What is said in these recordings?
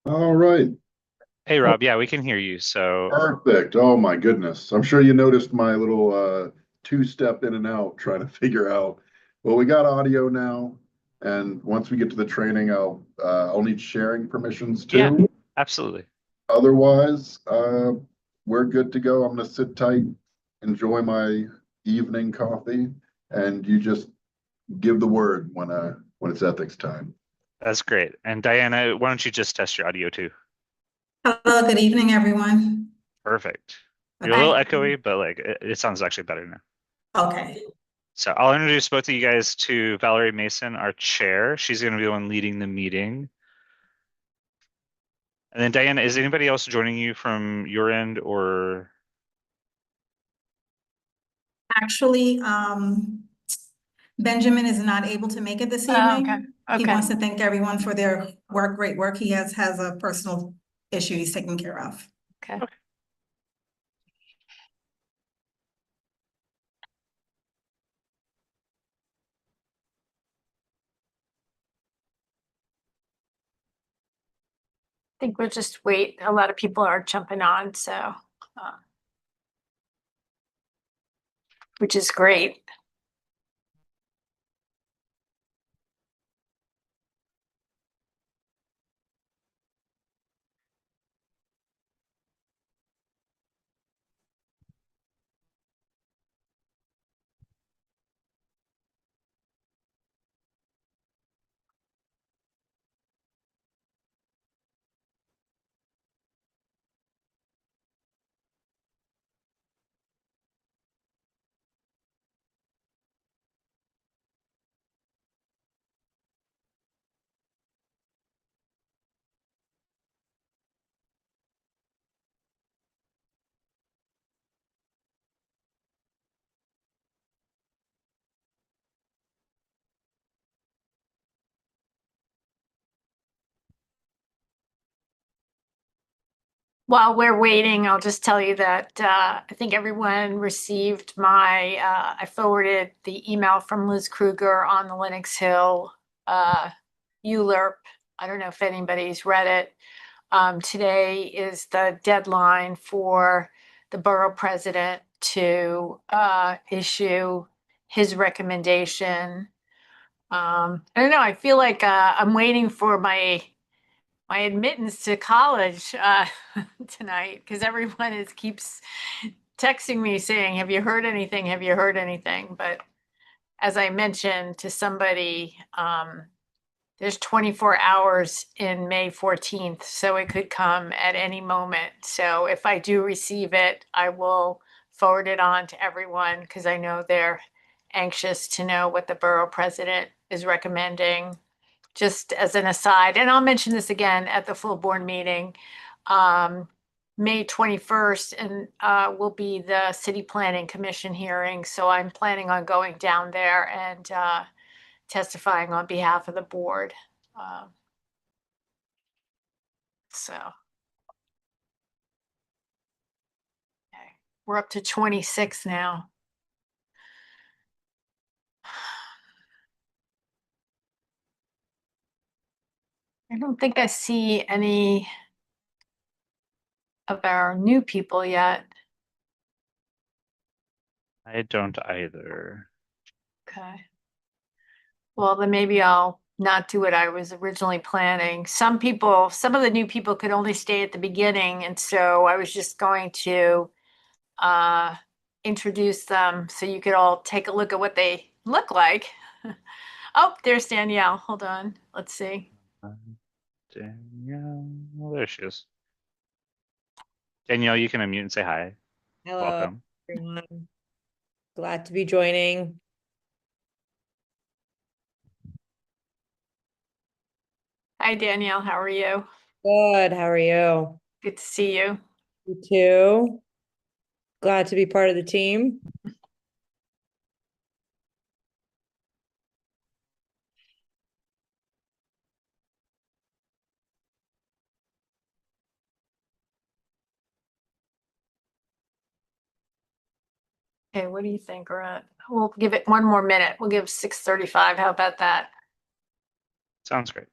All right. Hey Oh, Rob, yeah, we can hear you. So perfect. Oh my goodness. I'm sure you noticed my little two-step in and out trying to figure out. Well, we got audio now, and once we get to the training, I'll need sharing permissions yeah, too. absolutely. Otherwise, we're good to go. I'm gonna sit tight, enjoy my evening coffee, and you just give the word when it's ethics time. That's great. And Diana, why don't you just test your audio too? Hello, good evening, everyone. Perfect. You're a little Okay. echoey, but like it sounds actually better now. Okay. So I'll introduce both of you guys to Valerie Mason, our chair. She's going to be the one leading the meeting. And then Diana, is anybody else joining you from your end or? Actually, Benjamin is not able to make it this Oh, okay. evening. He Okay. wants to thank everyone for their work, great work. He has a personal issue he's taking care of. Okay. Okay. I think we'll just wait. A lot of people are jumping on, so which is great. While we're waiting, I'll just tell you that I think everyone received I forwarded the email from Liz Kruger on the Lenox Hill ULERP. I don't know if anybody's read it. Today is the deadline for the borough president to issue his recommendation. I don't know. I feel like I'm waiting for my admittance to college tonight because everyone keeps texting me saying, "Have you heard anything? Have you heard anything?" But as I mentioned to somebody, there's 24 hours in May 14th, so it could come at any moment. So if I do receive it, I will forward it on to everyone because I know they're anxious to know what the borough president is recommending. Just as an aside, and I'll mention this again at the full board meeting, um, May 21st, and will be the city planning commission hearing. So I'm planning on going down there and testifying on behalf of the board. Um, so okay. We're up to 26 now. I don't think I see any of our new people yet. I don't either. Okay. Well, then maybe I'll not do what I was originally planning. Some some of the new people could only stay at the beginning, and so I was just going to uh, introduce them so you could all take a look at what they look like. Oh, there's Danielle. Hold on. Let's see. Danielle, well, there she is. Danielle, you can unmute and say hi. Hello, Welcome. everyone. Glad to be joining. Hi, Danielle. How are you? Good. How are you? Good to see you. You too. Glad to be part of the team. Okay, what do you think? We'll give it one more minute. We'll give 6:35. How about that? Sounds great.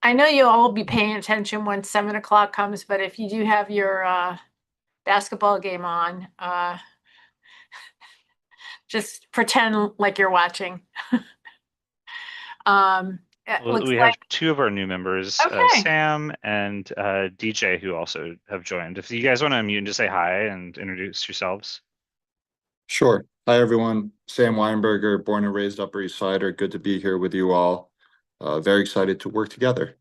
I know you'll all be paying attention when 7 o'clock comes, but if you do have your basketball game on, just pretend like you're watching. It looks We like have two of our new members, Okay. Sam and DJ, who also have joined. If you guys want to unmute and just say hi and introduce yourselves. Sure. Hi, everyone. Sam Weinberger, born and raised Upper East Sider. Good to be here with you all. Very excited to work together.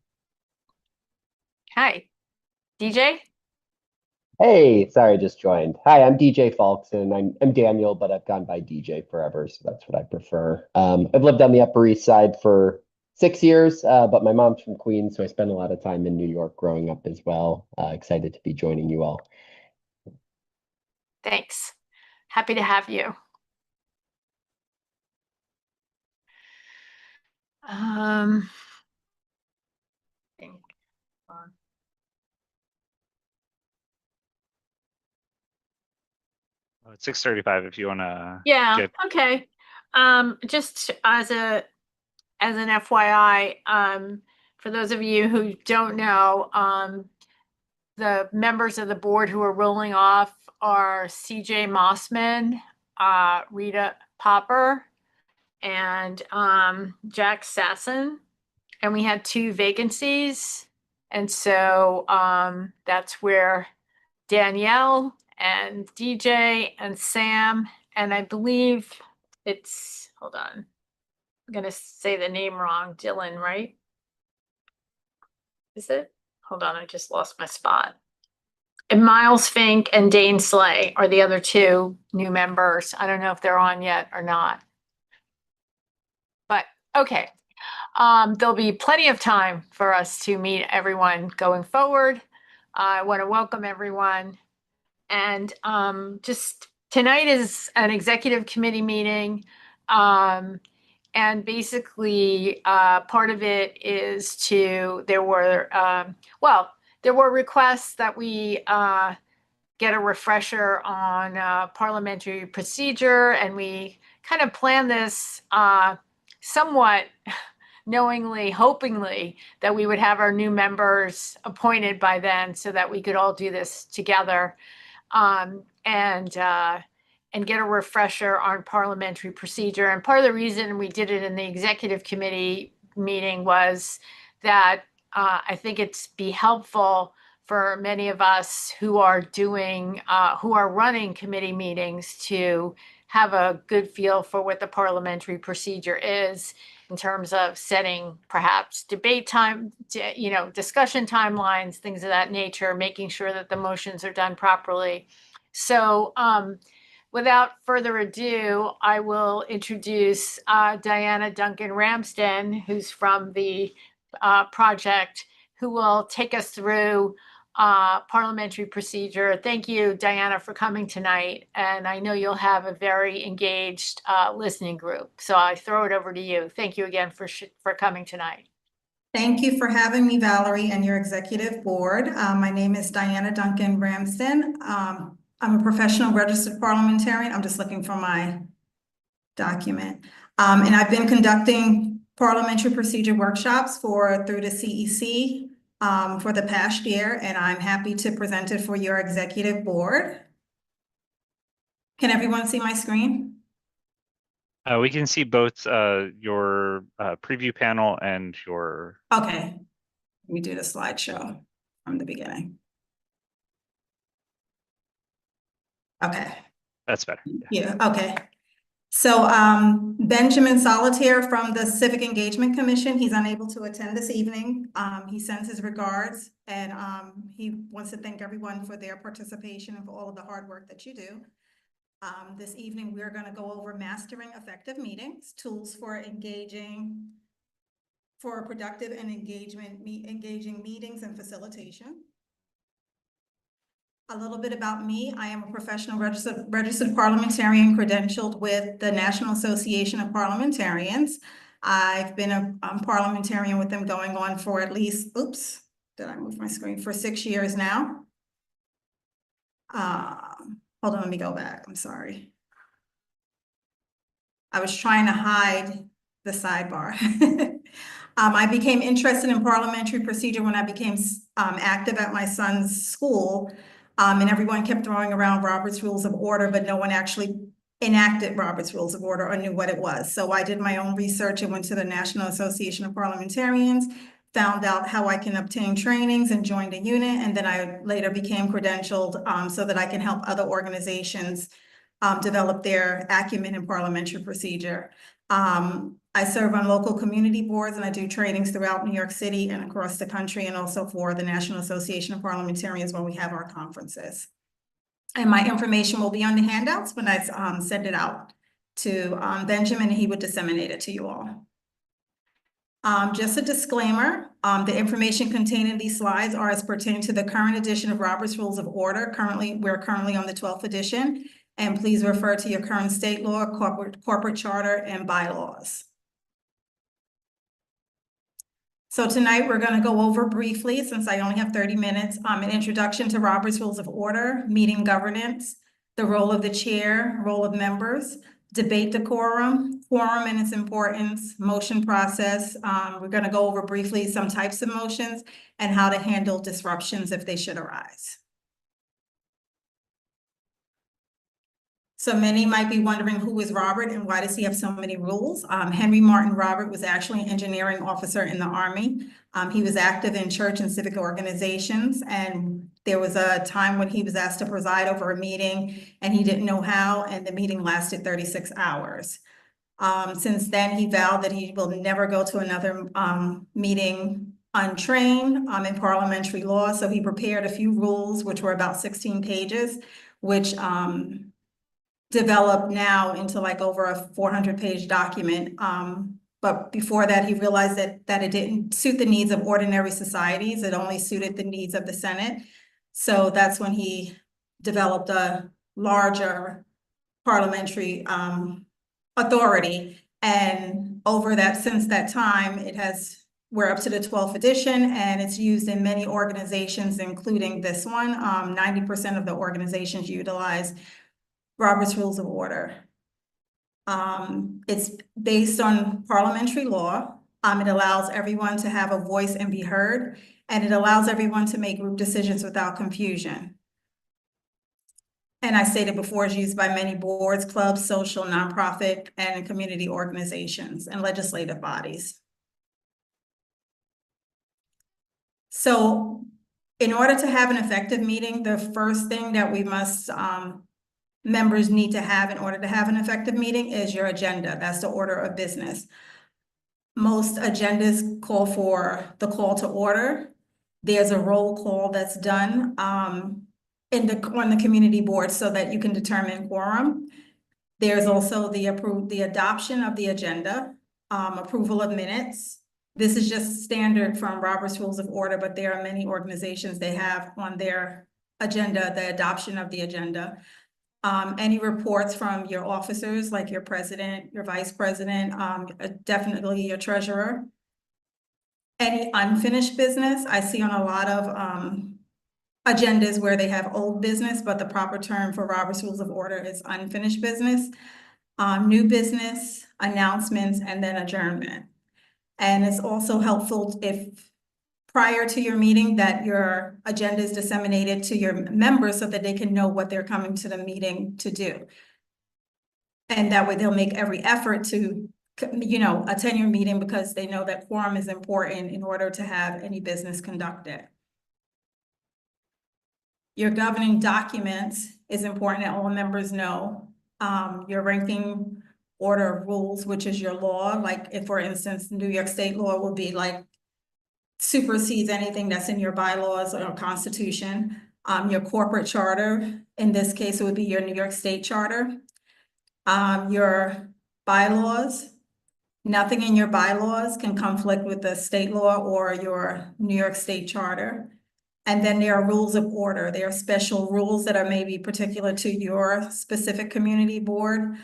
hi, DJ. Hey, sorry, I just joined. Hi, I'm DJ Falkson. I'm Daniel, but I've gone by DJ forever, so that's what I prefer. I've lived on the Upper East Side for 6 years, but my mom's from Queens, so I spent a lot of time in New York growing up as well. Excited to be joining you all. Thanks. Happy to have you. Think on- It's 6:35 if you want to. Yeah, okay. Just as an FYI, for those of you who don't know, the members of the board who are rolling off are CJ Mossman, Rita Popper, and Jack Sasson. And we had 2 vacancies. And so that's where Danielle and DJ and Sam, and I believe it's, hold on, I'm gonna say the name wrong, Dylan, right? Is it? Hold on, I just lost my spot. And Miles Fink and Dane Slay are the other 2 new members. I don't know if they're on yet or not. But okay, there'll be plenty of time for us to meet everyone going forward. I want to welcome everyone. And just tonight is an executive committee meeting. And basically, part of it is there were requests that we get a refresher on parliamentary procedure, and we kind of planned this somewhat knowingly, hopingly, that we would have our new members appointed by then so that we could all do this together. And get a refresher on parliamentary procedure. And part of the reason we did it in the executive committee meeting was that I think it's be helpful for many of us who are running committee meetings to have a good feel for what the parliamentary procedure is in terms of setting perhaps debate time, discussion timelines, things of that nature, making sure that the motions are done properly. So without further ado, I will introduce Diana Duncan Ramsden, who's from the project, who will take us through parliamentary procedure. Thank you, Diana, for coming tonight. And I know you'll have a very engaged listening group. So I throw it over to you. Thank you again for coming tonight. Thank you for having me, Valerie, and your executive board. My name is Diana Duncan Ramsden. I'm a professional registered parliamentarian. I'm just looking for my document. And I've been conducting parliamentary procedure workshops through the CEC for the past year, and I'm happy to present it for your executive board. Can everyone see my screen? We can see both your preview panel and your. Okay, let me do the slideshow from the beginning. Okay. That's better. Yeah, okay. So Benjamin Solitaire from the Civic Engagement Commission, he's unable to attend this evening. He sends his regards, and he wants to thank everyone for their participation and for all of the hard work that you do. This evening, we're going to go over mastering effective meetings, tools for productive and engaging meetings and facilitation. A little bit about me. I am a professional registered parliamentarian credentialed with the National Association of Parliamentarians. I've been a parliamentarian with them going on for at least, oops, did I move my screen? For 6 years now. Hold on, let me go back. I'm sorry. I was trying to hide the sidebar. I became interested in parliamentary procedure when I became active at my son's school. And everyone kept throwing around Robert's Rules of Order, but no one actually enacted Robert's Rules of Order or knew what it was. So I did my own research and went to the National Association of Parliamentarians, found out how I can obtain trainings and joined a unit. And then I later became credentialed so that I can help other organizations develop their acumen in parliamentary procedure. I serve on local community boards and I do trainings throughout New York City and across the country, and also for the National Association of Parliamentarians when we have our conferences. And my information will be on the handouts when I send it out to Benjamin, and he would disseminate it to you all. Just a disclaimer, the information contained in these slides are as pertaining to the current edition of Robert's Rules of Order. We're currently on the 12th edition, and please refer to your current state law, corporate charter, and bylaws. So tonight we're going to go over briefly, since I only have 30 minutes, an introduction to Robert's Rules of Order, meeting governance, the role of the chair, role of members, debate decorum, quorum and its importance, motion process. We're going to go over briefly some types of motions and how to handle disruptions if they should arise. So many might be wondering, who is Robert and why does he have so many rules? Henry Martin Robert was actually an engineering officer in the Army. He was active in church and civic organizations, and there was a time when he was asked to preside over a meeting and he didn't know how, and the meeting lasted 36 hours. Since then, he vowed that he will never go to another meeting untrained in parliamentary law. So he prepared a few rules, which were about 16 pages, which developed now into like over a 400-page document. But before that, he realized that it didn't suit the needs of ordinary societies. It only suited the needs of the Senate. So that's when he developed a larger parliamentary authority. And since that time, we're up to the 12th edition, and it's used in many organizations, including this one. 90% of the organizations utilize Robert's Rules of Order. It's based on parliamentary law. It allows everyone to have a voice and be heard, and it allows everyone to make group decisions without confusion. And I stated before, it's used by many boards, clubs, social, nonprofit, and community organizations and legislative bodies. So in order to have an effective meeting, the first thing that we must members need to have in order to have an effective meeting is your agenda. That's the order of business. Most agendas call for the call to order. There's a roll call that's done on the community board so that you can determine quorum. There's also the adoption of the agenda, approval of minutes. This is just standard from Robert's Rules of Order, but there are many organizations, they have on their agenda the adoption of the agenda. Any reports from your officers, like your president, your vice president, definitely your treasurer. Any unfinished business, I see on a lot of agendas where they have old business, but the proper term for Robert's Rules of Order is unfinished business, new business, announcements, and then adjournment. And it's also helpful if prior to your meeting that your agenda is disseminated to your members so that they can know what they're coming to the meeting to do. And that way they'll make every effort to, attend your meeting because they know that quorum is important in order to have any business conducted. Your governing documents is important that all members know. Your ranking order of rules, which is your law, like if, for instance, New York State law will be like supersedes anything that's in your bylaws or constitution. Your corporate charter, in this case, it would be your New York State charter. Your bylaws, nothing in your bylaws can conflict with the state law or your New York State charter. And then there are rules of order. There are special rules that are maybe particular to your specific community board.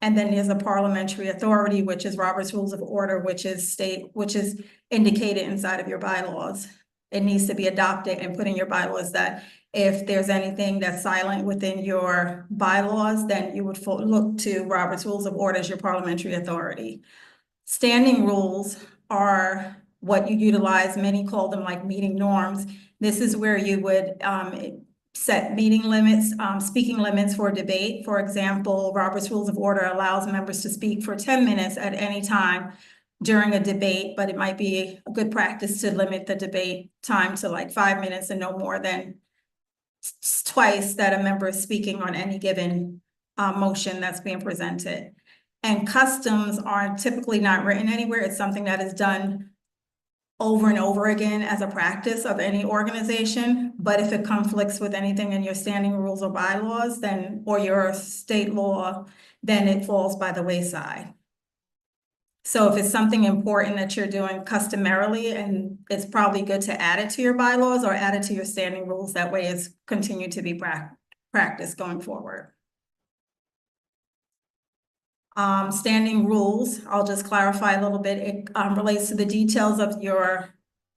And then there's a parliamentary authority, which is Robert's Rules of Order, which is indicated inside of your bylaws. It needs to be adopted and put in your bylaws that if there's anything that's silent within your bylaws, then you would look to Robert's Rules of Order as your parliamentary authority. Standing rules are what you utilize. Many call them like meeting norms. This is where you would set meeting limits, speaking limits for debate. For example, Robert's Rules of Order allows members to speak for 10 minutes at any time during a debate, but it might be a good practice to limit the debate time to like 5 minutes and no more than twice that a member is speaking on any given motion that's being presented. And customs are typically not written anywhere. It's something that is done over and over again as a practice of any organization. But if it conflicts with anything in your standing rules or bylaws, then, or your state law, then it falls by the wayside. So if it's something important that you're doing customarily, and it's probably good to add it to your bylaws or add it to your standing rules, that way it's continued to be practiced going forward. Standing rules, I'll just clarify a little bit. It relates to the details of your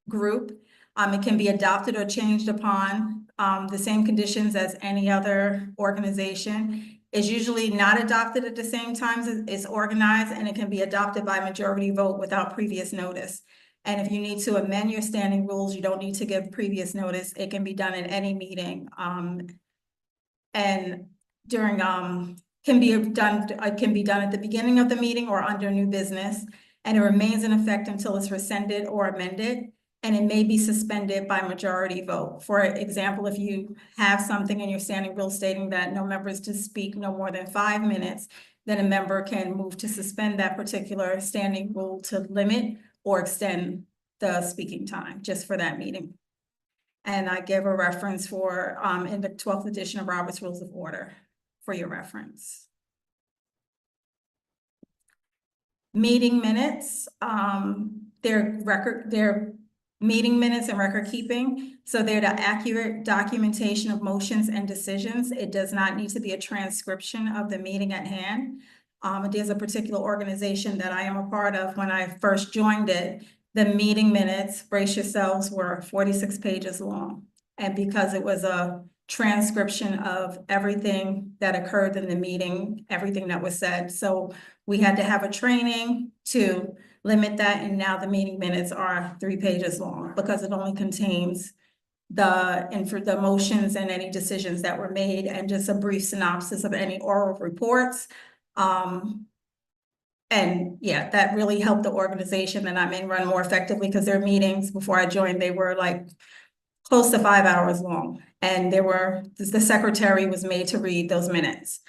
group. It can be adopted or changed upon the same conditions as any other organization. It's usually not adopted at the same time as it's organized, and it can be adopted by majority vote without previous notice. And if you need to amend your standing rules, you don't need to give previous notice. It can be done at any meeting. And during can be done at the beginning of the meeting or under new business, and it remains in effect until it's rescinded or amended, and it may be suspended by majority vote. For example, if you have something in your standing rule stating that no member is to speak no more than 5 minutes, then a member can move to suspend that particular standing rule to limit or extend the speaking time just for that meeting. And I give a reference for in the 12th edition of Robert's Rules of Order for your reference. Meeting minutes, they're meeting minutes and record keeping. So they're the accurate documentation of motions and decisions. It does not need to be a transcription of the meeting at hand. There's a particular organization that I am a part of. When I first joined it, the meeting minutes, brace yourselves, were 46 pages long. And because it was a transcription of everything that occurred in the meeting, everything that was said. So we had to have a training to limit that. And now the meeting minutes are 3 pages long because it only contains the motions and any decisions that were made and just a brief synopsis of any oral reports. And yeah, that really helped the organization that I'm in run more effectively because their meetings before I joined, they were like close to 5 hours long. And the secretary was made to read those minutes.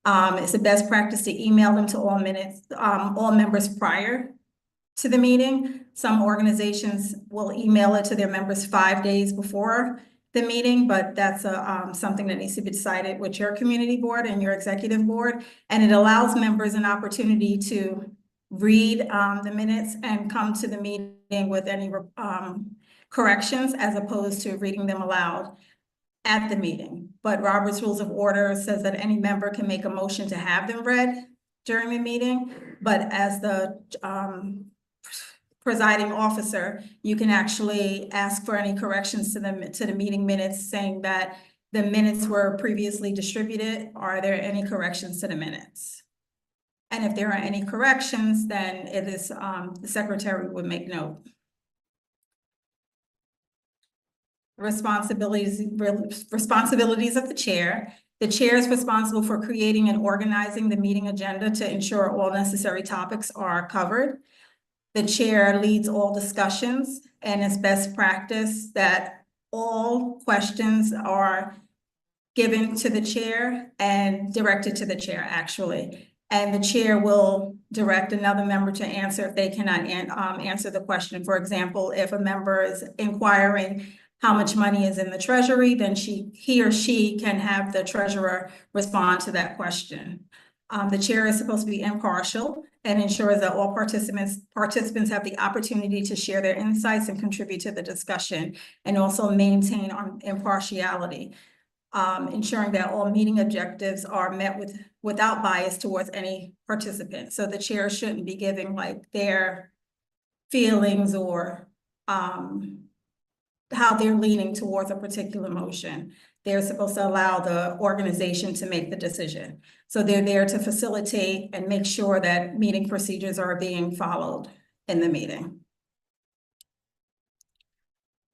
It's the best practice to email them to all members prior to the meeting. Some organizations will email it to their members 5 days before the meeting, but that's something that needs to be decided with your community board and your executive board. And it allows members an opportunity to read the minutes and come to the meeting with any corrections as opposed to reading them aloud at the meeting. But Robert's Rules of Order says that any member can make a motion to have them read during the meeting, but as the presiding officer, you can actually ask for any corrections to the meeting minutes, saying that the minutes were previously distributed. Are there any corrections to the minutes? And if there are any corrections, then it is the secretary would make note. Responsibilities of the chair. The chair is responsible for creating and organizing the meeting agenda to ensure all necessary topics are covered. The chair leads all discussions, and it's best practice that all questions are given to the chair and directed to the chair, actually. And the chair will direct another member to answer if they cannot answer the question. For example, if a member is inquiring how much money is in the treasury, then he or she can have the treasurer respond to that question. The chair is supposed to be impartial and ensures that all participants have the opportunity to share their insights and contribute to the discussion, and also maintain impartiality, ensuring that all meeting objectives are met without bias towards any participant. So the chair shouldn't be giving like their feelings or how they're leaning towards a particular motion. they're supposed to allow the organization to make the decision. So they're there to facilitate and make sure that meeting procedures are being followed in the meeting.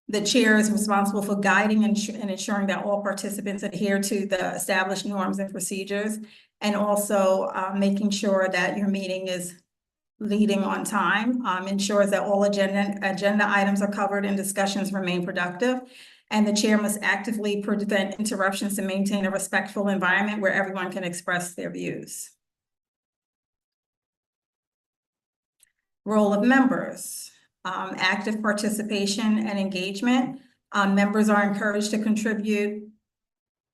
The chair is responsible for guiding and ensuring that all participants adhere to the established norms and procedures, and also making sure that your meeting is leading on time, ensures that all agenda items are covered and discussions remain productive. And the chair must actively prevent interruptions to maintain a respectful environment where everyone can express their views. Role of members, active participation and engagement. Members are encouraged to contribute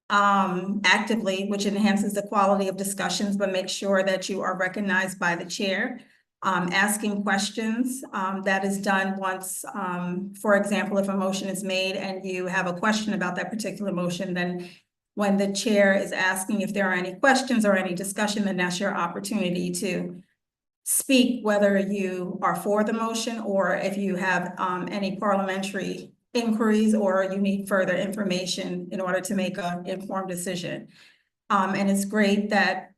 actively, which enhances the quality of discussions, but make sure that you are recognized by the chair. Asking questions, that is done once, for example, if a motion is made and you have a question about that particular motion, then when the chair is asking if there are any questions or any discussion, then that's your opportunity to speak, whether you are for the motion or if you have any parliamentary inquiries or you need further information in order to make an informed decision. And it's great that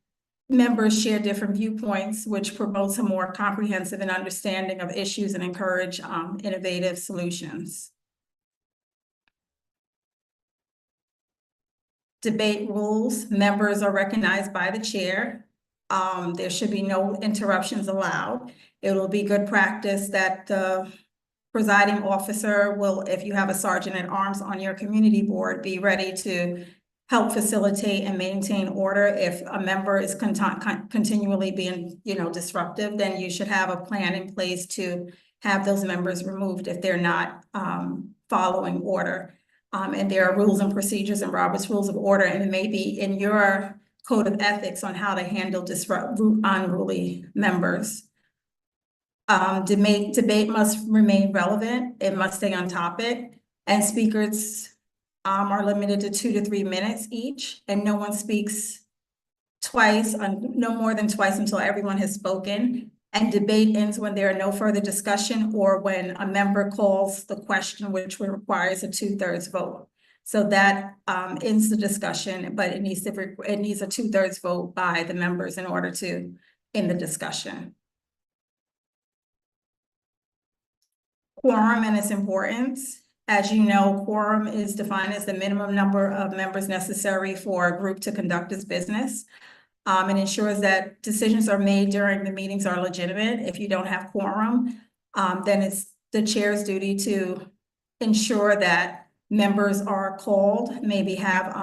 members share different viewpoints, which promotes a more comprehensive and understanding of issues and encourage innovative solutions. Debate rules, members are recognized by the chair. There should be no interruptions allowed. It will be good practice that the presiding officer will, if you have a sergeant at arms on your community board, be ready to help facilitate and maintain order. If a member is continually being, disruptive, then you should have a plan in place to have those members removed if they're not following order. And there are rules and procedures and Robert's Rules of Order, and it may be in your code of ethics on how to handle unruly members. Debate must remain relevant. It must stay on topic, and speakers are limited to 2 to 3 minutes each, and no one speaks twice, no more than twice until everyone has spoken. And debate ends when there are no further discussion or when a member calls the question, which requires a 2/3 vote. So that ends the discussion, but it needs a 2/3 vote by the members in order to end the discussion. Quorum and its importance. As you know, quorum is defined as the minimum number of members necessary for a group to conduct its business. And ensures that decisions are made during the meetings are legitimate. If you don't have quorum, then it's the chair's duty to ensure that members are called, maybe have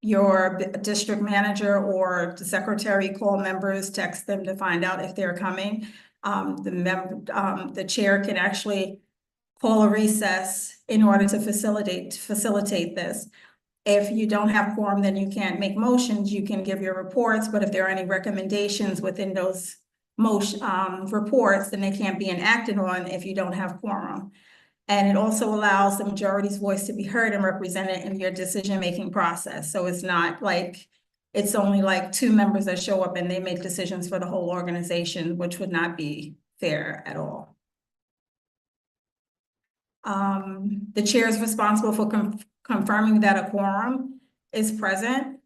your district manager or the secretary call members, text them to find out if they're coming. The chair can actually call a recess in order to facilitate this. If you don't have quorum, then you can't make motions. You can give your reports, but if there are any recommendations within those reports, then they can't be enacted on if you don't have quorum. And it also allows the majority's voice to be heard and represented in your decision-making process. So it's not like it's only like 2 members that show up and they make decisions for the whole organization, which would not be fair at all. The chair is responsible for confirming that a quorum is present.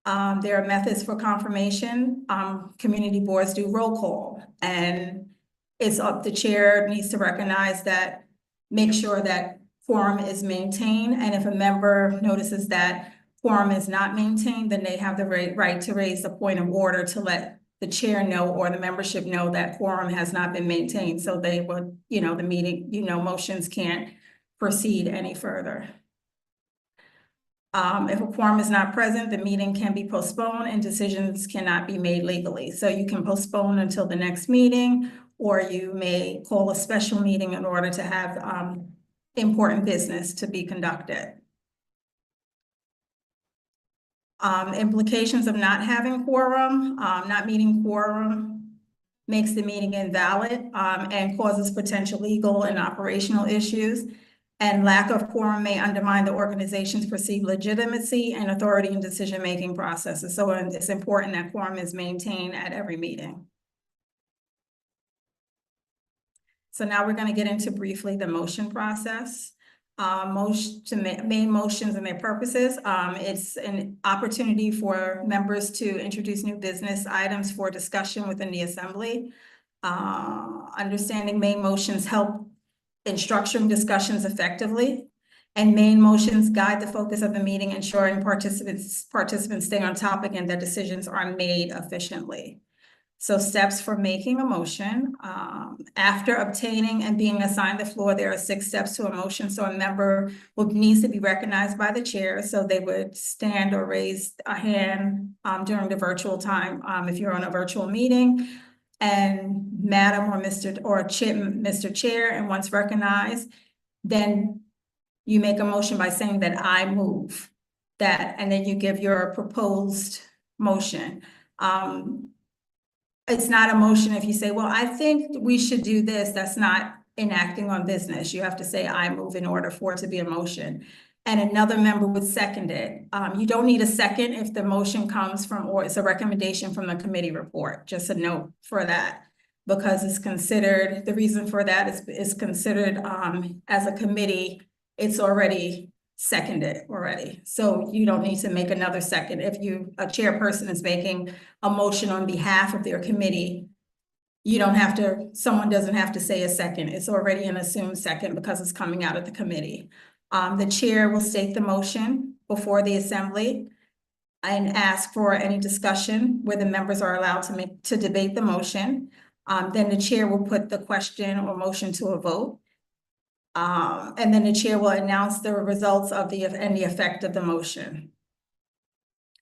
There are methods for confirmation. Community boards do roll call, and it's up, the chair needs to recognize that, make sure that quorum is maintained. And if a member notices that quorum is not maintained, then they have the right to raise the point of order to let the chair know or the membership know that quorum has not been maintained. So they would, the meeting, motions can't proceed any further. If a quorum is not present, the meeting can be postponed and decisions cannot be made legally. So you can postpone until the next meeting, or you may call a special meeting in order to have important business to be conducted. Implications of not having quorum, not meeting quorum makes the meeting invalid and causes potential legal and operational issues. And lack of quorum may undermine the organization's perceived legitimacy and authority in decision-making processes. So it's important that quorum is maintained at every meeting. So now we're going to get into briefly the motion process. main motions and their purposes. It's an opportunity for members to introduce new business items for discussion within the assembly. Understanding main motions help in structuring discussions effectively. And main motions guide the focus of the meeting, ensuring participants stay on topic and that decisions are made efficiently. So steps for making a motion. After obtaining and being assigned the floor, there are 6 steps to a motion. So a member needs to be recognized by the chair. So they would stand or raise a hand during the virtual time if you're on a virtual meeting. And Madam or Mr. Chair, and once recognized, then you make a motion by saying that I move that, and then you give your proposed motion. It's not a motion if you say, well, I think we should do this. That's not enacting on business. You have to say I move in order for it to be a motion. And another member would second it. You don't need a second if the motion comes from, or it's a recommendation from the committee report. Just a note for that, because it's considered, the reason for that is considered as a committee, it's already seconded already. So you don't need to make another second. If a chairperson is making a motion on behalf of their committee, someone doesn't have to say a second. It's already an assumed second because it's coming out of the committee. The chair will state the motion before the assembly and ask for any discussion where the members are allowed to debate the motion. Then the chair will put the question or motion to a vote. And then the chair will announce the results of the effect of the motion.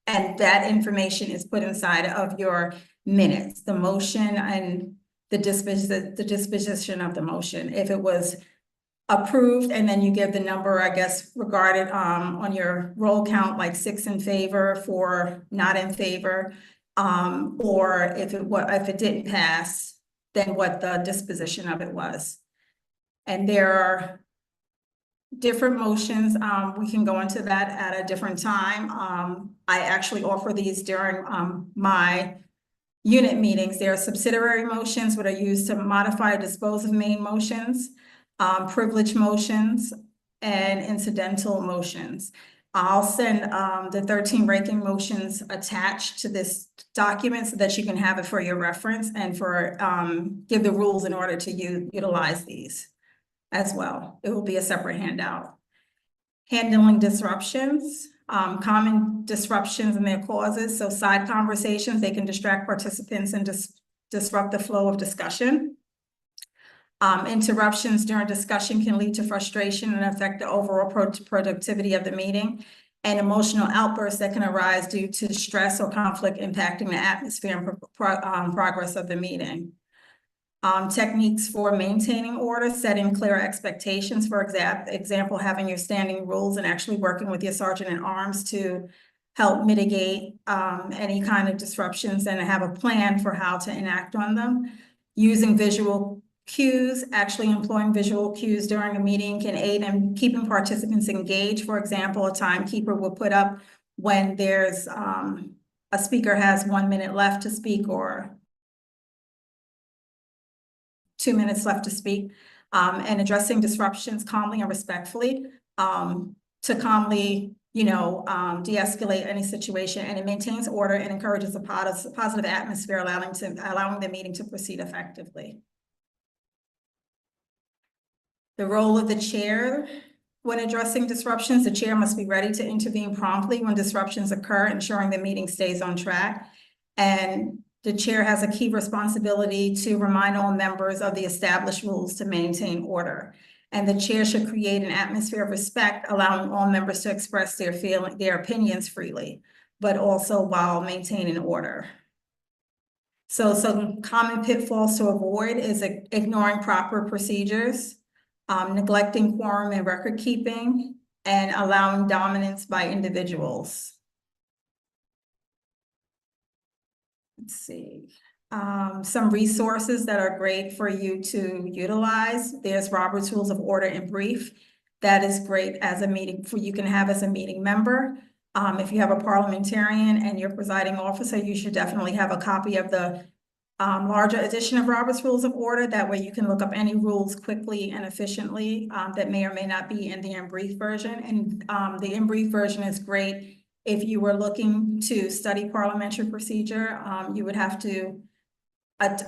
And that information is put inside of your minutes, the motion and the disposition of the motion. If it was approved, and then you give the number, I guess, regarded on your roll count, like 6 in favor, 4 not in favor, or if it didn't pass, then what the disposition of it was. And there are different motions. We can go into that at a different time. I actually offer these during my unit meetings. There are subsidiary motions that are used to modify or dispose of main motions, privilege motions, and incidental motions. I'll send the 13 ranking motions attached to this document so that you can have it for your reference and for give the rules in order to utilize these as well. It will be a separate handout. Handling disruptions, common disruptions and their causes. So side conversations, they can distract participants and disrupt the flow of discussion. Interruptions during discussion can lead to frustration and affect the overall productivity of the meeting. And emotional outbursts that can arise due to stress or conflict impacting the atmosphere and progress of the meeting. Techniques for maintaining order, setting clear expectations. For example, having your standing rules and actually working with your sergeant at arms to help mitigate any kind of disruptions and have a plan for how to enact on them. Using visual cues, actually employing visual cues during a meeting can aid in keeping participants engaged. For example, a timekeeper will put up when there's a speaker has 1 minute left to speak or 2 minutes left to speak, and addressing disruptions calmly and respectfully to calmly, de-escalate any situation, and it maintains order and encourages a positive atmosphere, allowing the meeting to proceed effectively. The role of the chair when addressing disruptions, the chair must be ready to intervene promptly when disruptions occur, ensuring the meeting stays on track. And the chair has a key responsibility to remind all members of the established rules to maintain order. And the chair should create an atmosphere of respect, allowing all members to express their opinions freely, but also while maintaining order. So some common pitfalls to avoid is ignoring proper procedures, neglecting quorum and record keeping, and allowing dominance by individuals. Let's see. Some resources that are great for you to utilize. There's Robert's Rules of Order in Brief. That is great as a meeting you can have as a meeting member. If you have a parliamentarian and your presiding officer, you should definitely have a copy of the larger edition of Robert's Rules of Order. That way you can look up any rules quickly and efficiently that may or may not be in the in brief version. And the in brief version is great if you were looking to study parliamentary procedure. You would have to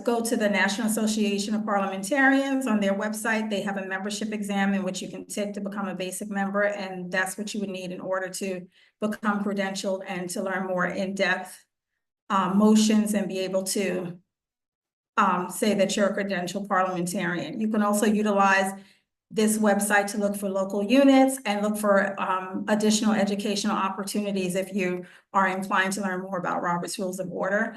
go to the National Association of Parliamentarians. On their website. They have a membership exam in which you can take to become a basic member, and that's what you would need in order to become credentialed and to learn more in-depth motions and be able to say that you're a credentialed parliamentarian. You can also utilize this website to look for local units and look for additional educational opportunities if you are inclined to learn more about Robert's Rules of Order.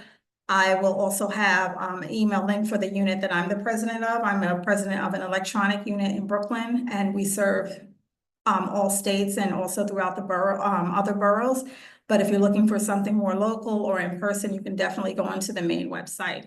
I will also have an email link for the unit that I'm the president of. I'm a president of an electronic unit in Brooklyn, and we serve all states and also throughout the borough, other boroughs. But if you're looking for something more local or in person, you can definitely go onto the main website.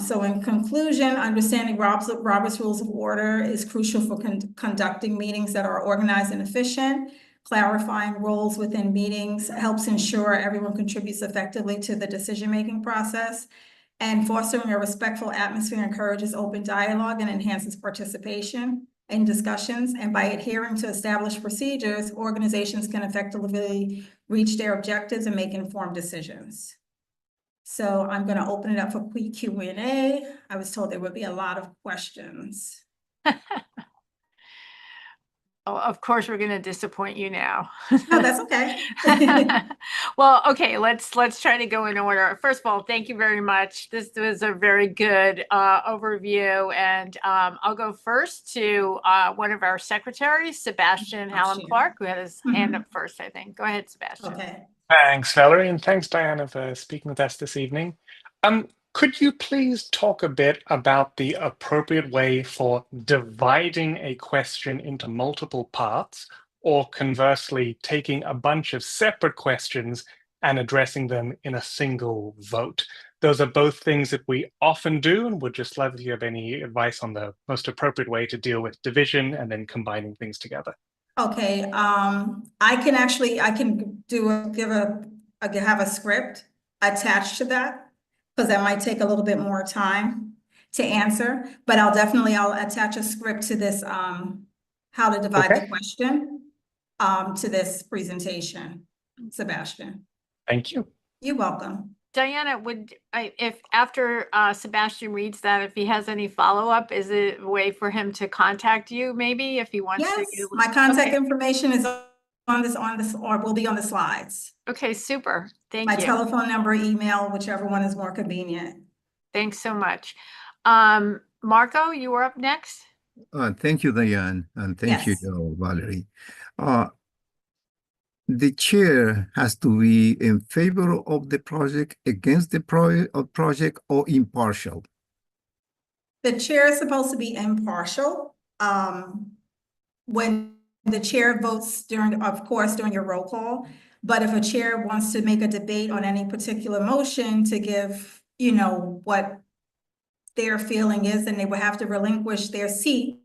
So in conclusion, understanding Robert's Rules of Order is crucial for conducting meetings that are organized and efficient. Clarifying roles within meetings helps ensure everyone contributes effectively to the decision-making process. And fostering a respectful atmosphere encourages open dialogue and enhances participation in discussions. And by adhering to established procedures, organizations can effectively reach their objectives and make informed decisions. So I'm going to open it up for Q&A. I was told there would be a lot of questions. Oh, of course, we're going to disappoint you now. No, that's okay. Well, okay, let's try to go in order. First of all, thank you very much. This was a very good overview, and I'll go first to one of our secretaries, Sebastian Hallam Clark, who had his hand up first, I think. Go ahead, Sebastian. Okay. Thanks, Valerie, and thanks, Diana, for speaking with us this evening. Could you please talk a bit about the appropriate way for dividing a question into multiple parts, or conversely, taking a bunch of separate questions and addressing them in a single vote? Those are both things that we often do, and would just love if you have any advice on the most appropriate way to deal with division and then combining things together. Okay, I can have a script attached to that, because that might take a little bit more time to answer, but I'll attach a script to this, how to divide the question, to this presentation, Sebastian. Thank you. You're welcome. Diana, if after Sebastian reads that, if he has any follow-up, is it a way for him to contact you, maybe, if he wants to? Yes, my contact information is on this, or will be on the slides. Okay, super. Thank My you. telephone number, email, whichever one is more convenient. Thanks so much. Marco, you were up next. Thank you, Diane, and thank Yes. you, Valerie. The chair has to be in favor of the project, against the project, or impartial. The chair is supposed to be impartial. When the chair votes during your roll call, but if a chair wants to make a debate on any particular motion to give, what their feeling is, then they would have to relinquish their seat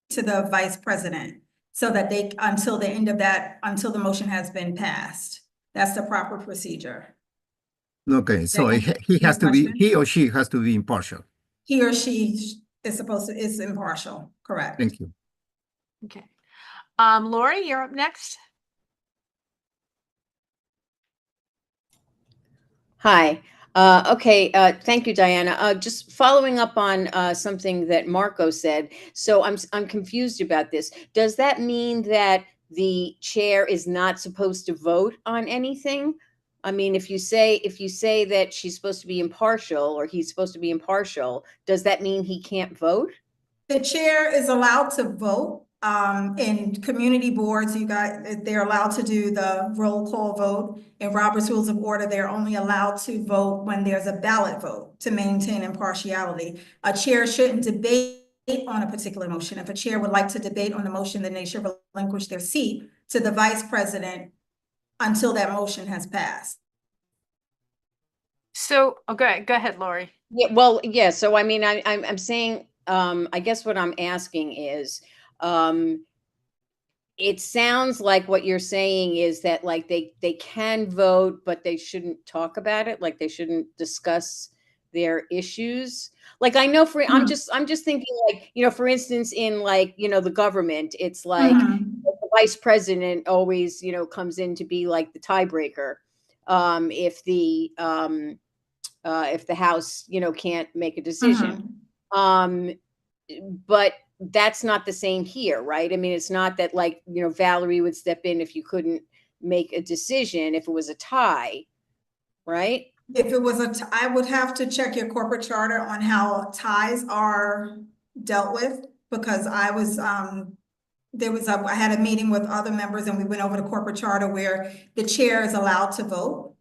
to the vice president, so that until the motion has been passed. That's the proper procedure. Okay, so he or she has to be impartial. He or she is impartial, correct? Thank you. Okay. Lori, you're up next. Hi. Okay, thank you, Diana. Just following up on something that Marco said. So I'm confused about this. Does that mean that the chair is not supposed to vote on anything? I mean, if you say that she's supposed to be impartial, or he's supposed to be impartial, does that mean he can't vote? The chair is allowed to vote. In community boards, they're allowed to do the roll call vote. In Robert's Rules of Order, they're only allowed to vote when there's a ballot vote to maintain impartiality. A chair shouldn't debate on a particular motion. If a chair would like to debate on the motion, then they should relinquish their seat to the vice president until that motion has passed. So, okay, go ahead, Lori. Yeah, well, yeah. So I mean, I'm saying, I guess what I'm asking is, it sounds like what you're saying is that like they can vote, but they shouldn't talk about it. Like they shouldn't discuss their issues. Like I know I'm just thinking like, for instance, in like, the government, it's like the vice president always, comes in to be like the tiebreaker. If the House, can't make a decision. But that's not the same here, right? I mean, it's not that like, Valerie would step in if you couldn't make a decision, if it was a tie, right? If it was I would have to check your corporate charter on how ties are dealt with, because I was, I had a meeting with other members and we went over the corporate charter where the chair is allowed to vote.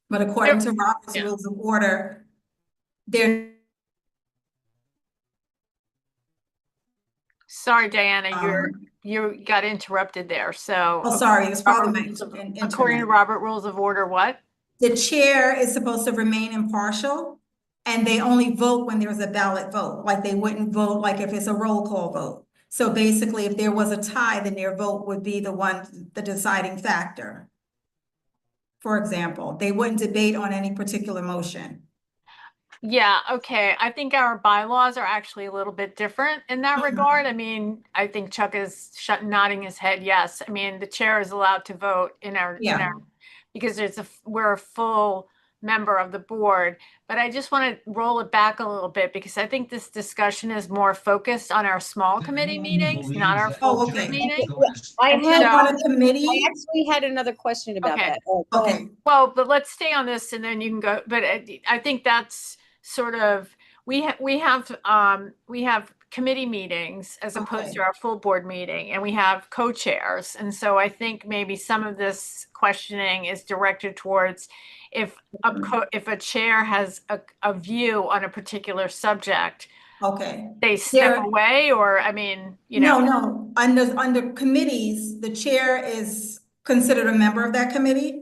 But according to Robert's Rules of Order, there. Sorry, Diana, you got interrupted there, so. Oh, sorry, it's probably my According to internet. Robert Rules of Order, what? The chair is supposed to remain impartial, and they only vote when there's a ballot vote. Like they wouldn't vote like if it's a roll call vote. So basically, if there was a tie, then their vote would be the deciding factor. For example, they wouldn't debate on any particular motion. Yeah, okay. I think our bylaws are actually a little bit different in that regard. I mean, I think Chuck is nodding his head. Yes. I mean, the chair is allowed to vote in our because we're a full member of the board. But I just want to roll it back a little bit because I think this discussion is more focused on our small committee meetings, not our full board meeting. I actually had another question about that. Oh, go ahead. Well, but let's stay on this and then you can go. But I think that's sort of we have committee meetings as opposed to our full board meeting, and we have co-chairs. And so I think maybe some of this questioning is directed towards if a chair has a view on a particular subject, they step away, or I mean, No. Under committees, the chair is considered a member of that committee.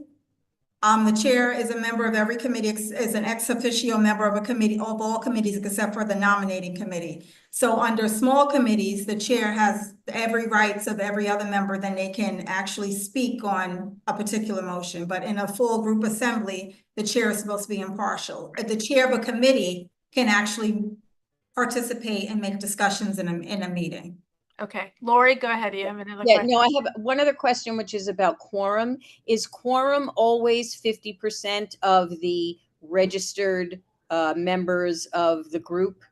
The chair is a member of every committee, is an ex officio member of of all committees except for the nominating committee. So under small committees, the chair has every rights of every other member, then they can actually speak on a particular motion. But in a full group assembly, the chair is supposed to be impartial. The chair of a committee can actually participate and make discussions in a meeting. Okay, Lori, go ahead. You have another question? No, I have one other question, which is about quorum. Is quorum always 50% of the registered members of the group?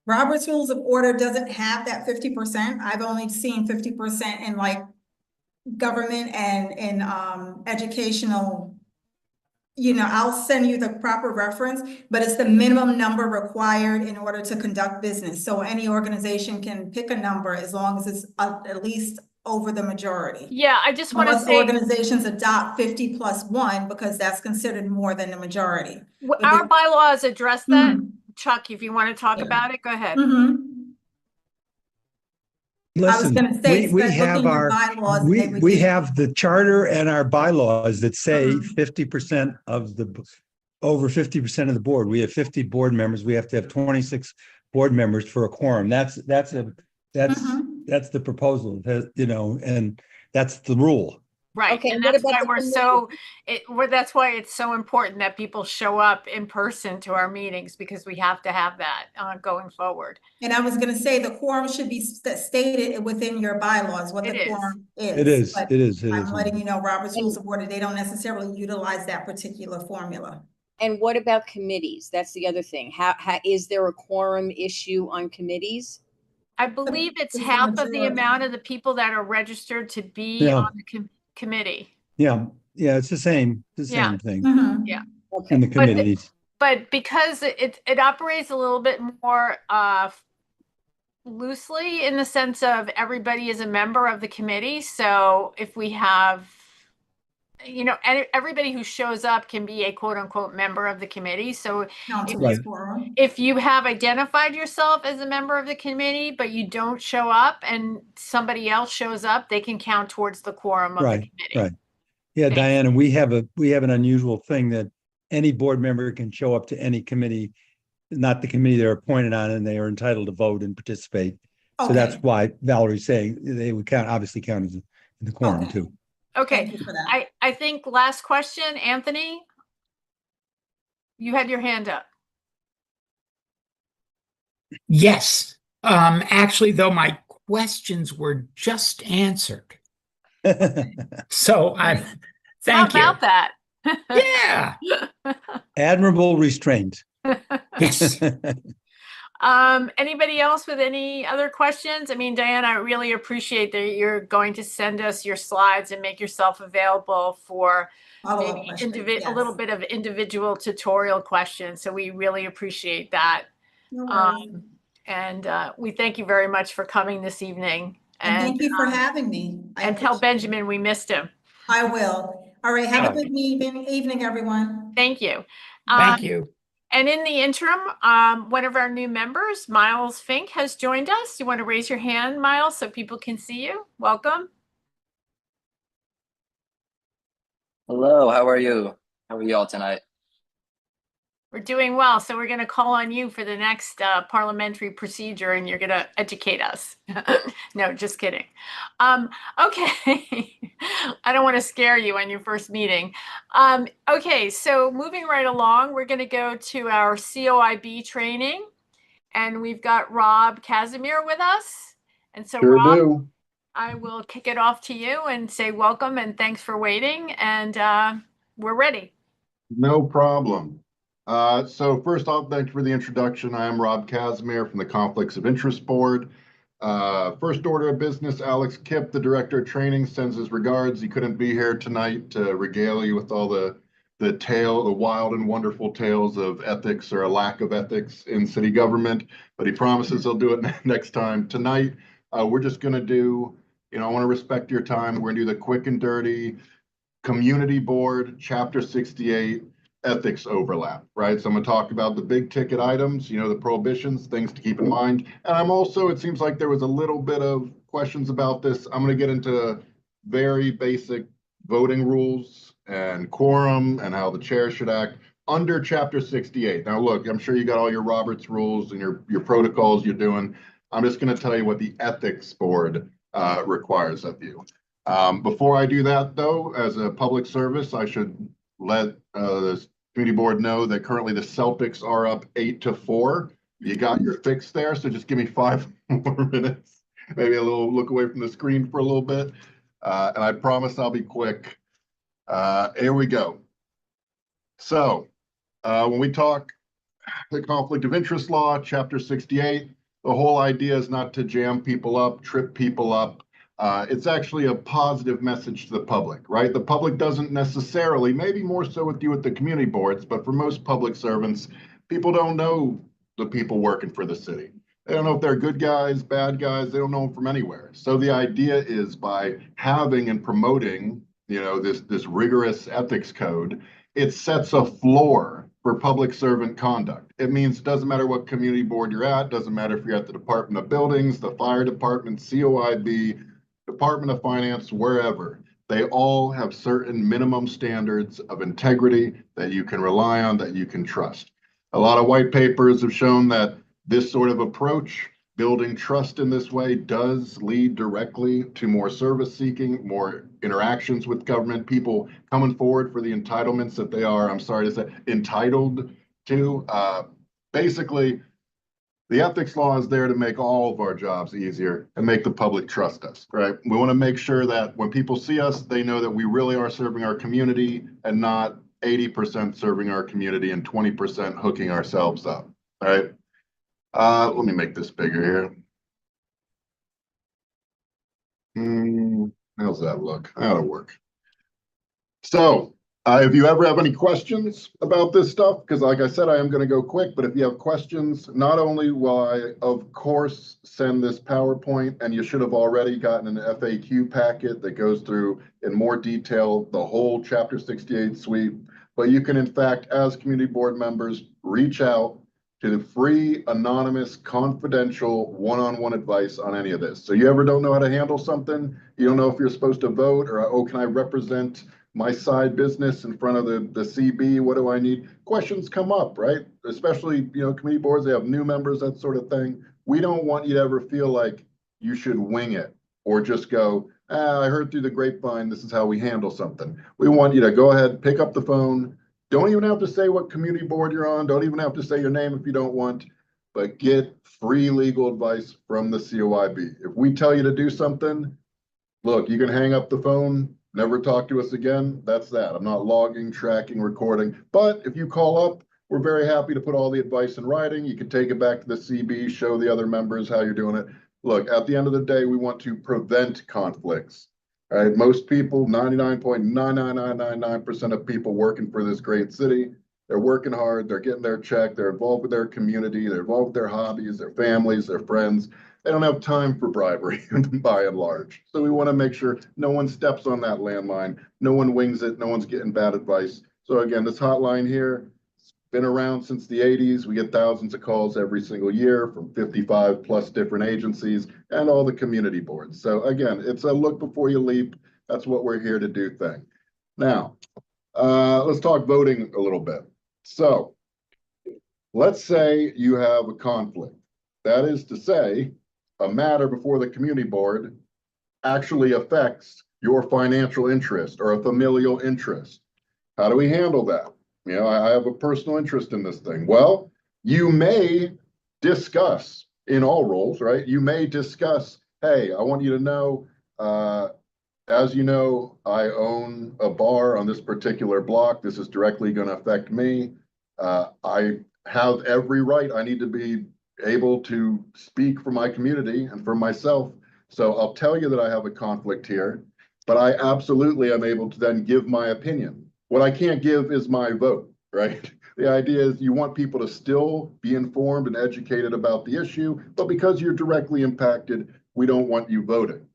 Robert's Rules of Order doesn't have that 50%. I've only seen 50% in like government and in educational. I'll send you the proper reference, but it's the minimum number required in order to conduct business. So any organization can pick a number as long as it's at least over the majority. Yeah, I just want to say organizations adopt 50+1 because that's considered more than the majority. Our bylaws address that. Chuck, if you want to talk about it, go ahead. Listen, we have the charter and our bylaws that say 50% of over 50% of the board. We have 50 board members. We have to have 26 board members for a quorum. That's the proposal, and that's the rule. Right. Okay, and that's why that's why it's so important that people show up in person to our meetings, because we have to have that going forward. And I was going to say the quorum should be stated within your bylaws, what the quorum is. It is. I'm letting you know, Robert's Rules of Order, they don't necessarily utilize that particular formula. And what about committees? That's the other thing. How is there a quorum issue on committees? I believe it's half of the amount of the people that are registered to be on the committee. Yeah, it's the same thing. Yeah. In the committees. But because it operates a little bit more loosely in the sense of everybody is a member of the committee. So if we have, everybody who shows up can be a quote unquote member of the committee. So if you have identified yourself as a member of the committee, but you don't show up and somebody else shows up, they can count towards the quorum of the committee. Right. Yeah, Diana, we have an unusual thing that any board member can show up to any committee, not the committee they're appointed on, and they are entitled to vote and participate. So that's Okay. why Valerie's saying they would obviously count as in the quorum Okay. too. Okay, Thank you for that. I think last question, Anthony, you had your hand up. Yes. Actually, though, my questions were just answered. So How thank you. about that? Yeah. Admirable restraint. Yes. Anybody else with any other questions? I mean, Diane, I really appreciate that you're going to send us your slides and make yourself available for Follow-up maybe questions, a little yes. bit of individual tutorial questions. So we really appreciate that. No worries. And we thank you very much for coming this evening. And thank you for having me. And tell Benjamin we missed him. I will. All right. Have a good evening, everyone. Thank you. Thank you. And in the interim, one of our new members, Miles Fink, has joined us. You want to raise your hand, Miles, so people can see you? Welcome. Hello, how are you? How are you all tonight? We're doing well. So we're going to call on you for the next parliamentary procedure, and you're going to educate us. No, just kidding. Okay. I don't want to scare you on your first meeting. Okay, so moving right along, we're going to go to our COIB training, and we've got Rob Casimir with us. And so, Sure Rob, do. I will kick it off to you and say welcome and thanks for waiting. And we're ready. No problem. So first off, thank you for the introduction. I am Rob Casimir from the Conflicts of Interest Board. First order of business, Alex Kipp, the Director of Training, sends his regards. He couldn't be here tonight to regale you with all the wild and wonderful tales of ethics or a lack of ethics in city government, but he promises he'll do it next time. Tonight, we're just going to do, I want to respect your time. We're going to do the quick and dirty Community Board, Chapter 68, ethics overlap, right? So I'm going to talk about the big ticket items, the prohibitions, things to keep in mind. And I'm also, it seems like there was a little bit of questions about this. I'm going to get into very basic voting rules and quorum and how the chair should act under Chapter 68. Now, look, I'm sure you got all your Roberts rules and your protocols you're doing. I'm just going to tell you what the ethics board requires of you. Before I do that, though, as a public service, I should let the community board know that currently the Celtics are up 8-4. You got your fix there, so just give me 5 more minutes. Maybe a little look away from the screen for a little bit. And I promise I'll be quick. Here we go. So when we talk the conflict of interest law, Chapter 68, the whole idea is not to jam people up, trip people up. It's actually a positive message to the public, right? The public doesn't necessarily, maybe more so with you at the community boards, but for most public servants, people don't know the people working for the city. They don't know if they're good guys, bad guys. They don't know them from anywhere. So the idea is by having and promoting, this rigorous ethics code, it sets a floor for public servant conduct. It means it doesn't matter what community board you're at, doesn't matter if you're at the Department of Buildings, the Fire Department, COIB, Department of Finance, wherever. They all have certain minimum standards of integrity that you can rely on, that you can trust. A lot of white papers have shown that this sort of approach, building trust in this way, does lead directly to more service seeking, more interactions with government, people coming forward for the entitlements that they are, I'm sorry to say, entitled to. Basically, the ethics law is there to make all of our jobs easier and make the public trust us, right? We want to make sure that when people see us, they know that we really are serving our community and not 80% serving our community and 20% hooking ourselves up, all right? Let me make this bigger here. How's that look? That'll work. So, if you ever have any questions about this stuff, because like I said, I am going to go quick, but if you have questions, not only will I, of course, send this PowerPoint, and you should have already gotten an FAQ packet that goes through in more detail the whole Chapter 68 suite, but you can, in fact, as community board members, reach out to the free, anonymous, confidential, one-on-one advice on any of this. So you ever don't know how to handle something, you don't know if you're supposed to vote, or, oh, can I represent my side business in front of the CB, what do I need? Questions come up, right? Especially, community boards, they have new members, that sort of thing. We don't want you to ever feel like you should wing it or just go, I heard through the grapevine, this is how we handle something. We want you to go ahead, pick up the phone. Don't even have to say what community board you're on. Don't even have to say your name if you don't want, but get free legal advice from the COIB. If we tell you to do something, look, you can hang up the phone, never talk to us again. That's that. I'm not logging, tracking, recording. But if you call up, we're very happy to put all the advice in writing. You can take it back to the CB, show the other members how you're doing it. Look, at the end of the day, we want to prevent conflicts. All right, most people, 99.99999% of people working for this great city, they're working hard, they're getting their check, they're involved with their community, they're involved with their hobbies, their families, their friends. They don't have time for bribery by and large. So we want to make sure no one steps on that landmine, no one wings it, no one's getting bad advice. So again, this hotline here, been around since the 80s. We get thousands of calls every single year from 55 plus different agencies and all the community boards. So again, it's a look before you leap. That's what we're here to do thing. Now, let's talk voting a little bit. So let's say you have a conflict. That is to say, a matter before the community board actually affects your financial interest or a familial interest. How do we handle that? You know, I have a personal interest in this thing. Well, you may discuss in all roles, right? You may discuss, hey, I want you to know, as you know, I own a bar on this particular block. This is directly going to affect me. I have every right. I need to be able to speak for my community and for myself. So I'll tell you that I have a conflict here, but I absolutely am able to then give my opinion. What I can't give is my vote, right? The idea is you want people to still be informed and educated about the issue, but because you're directly impacted, we don't want you voting.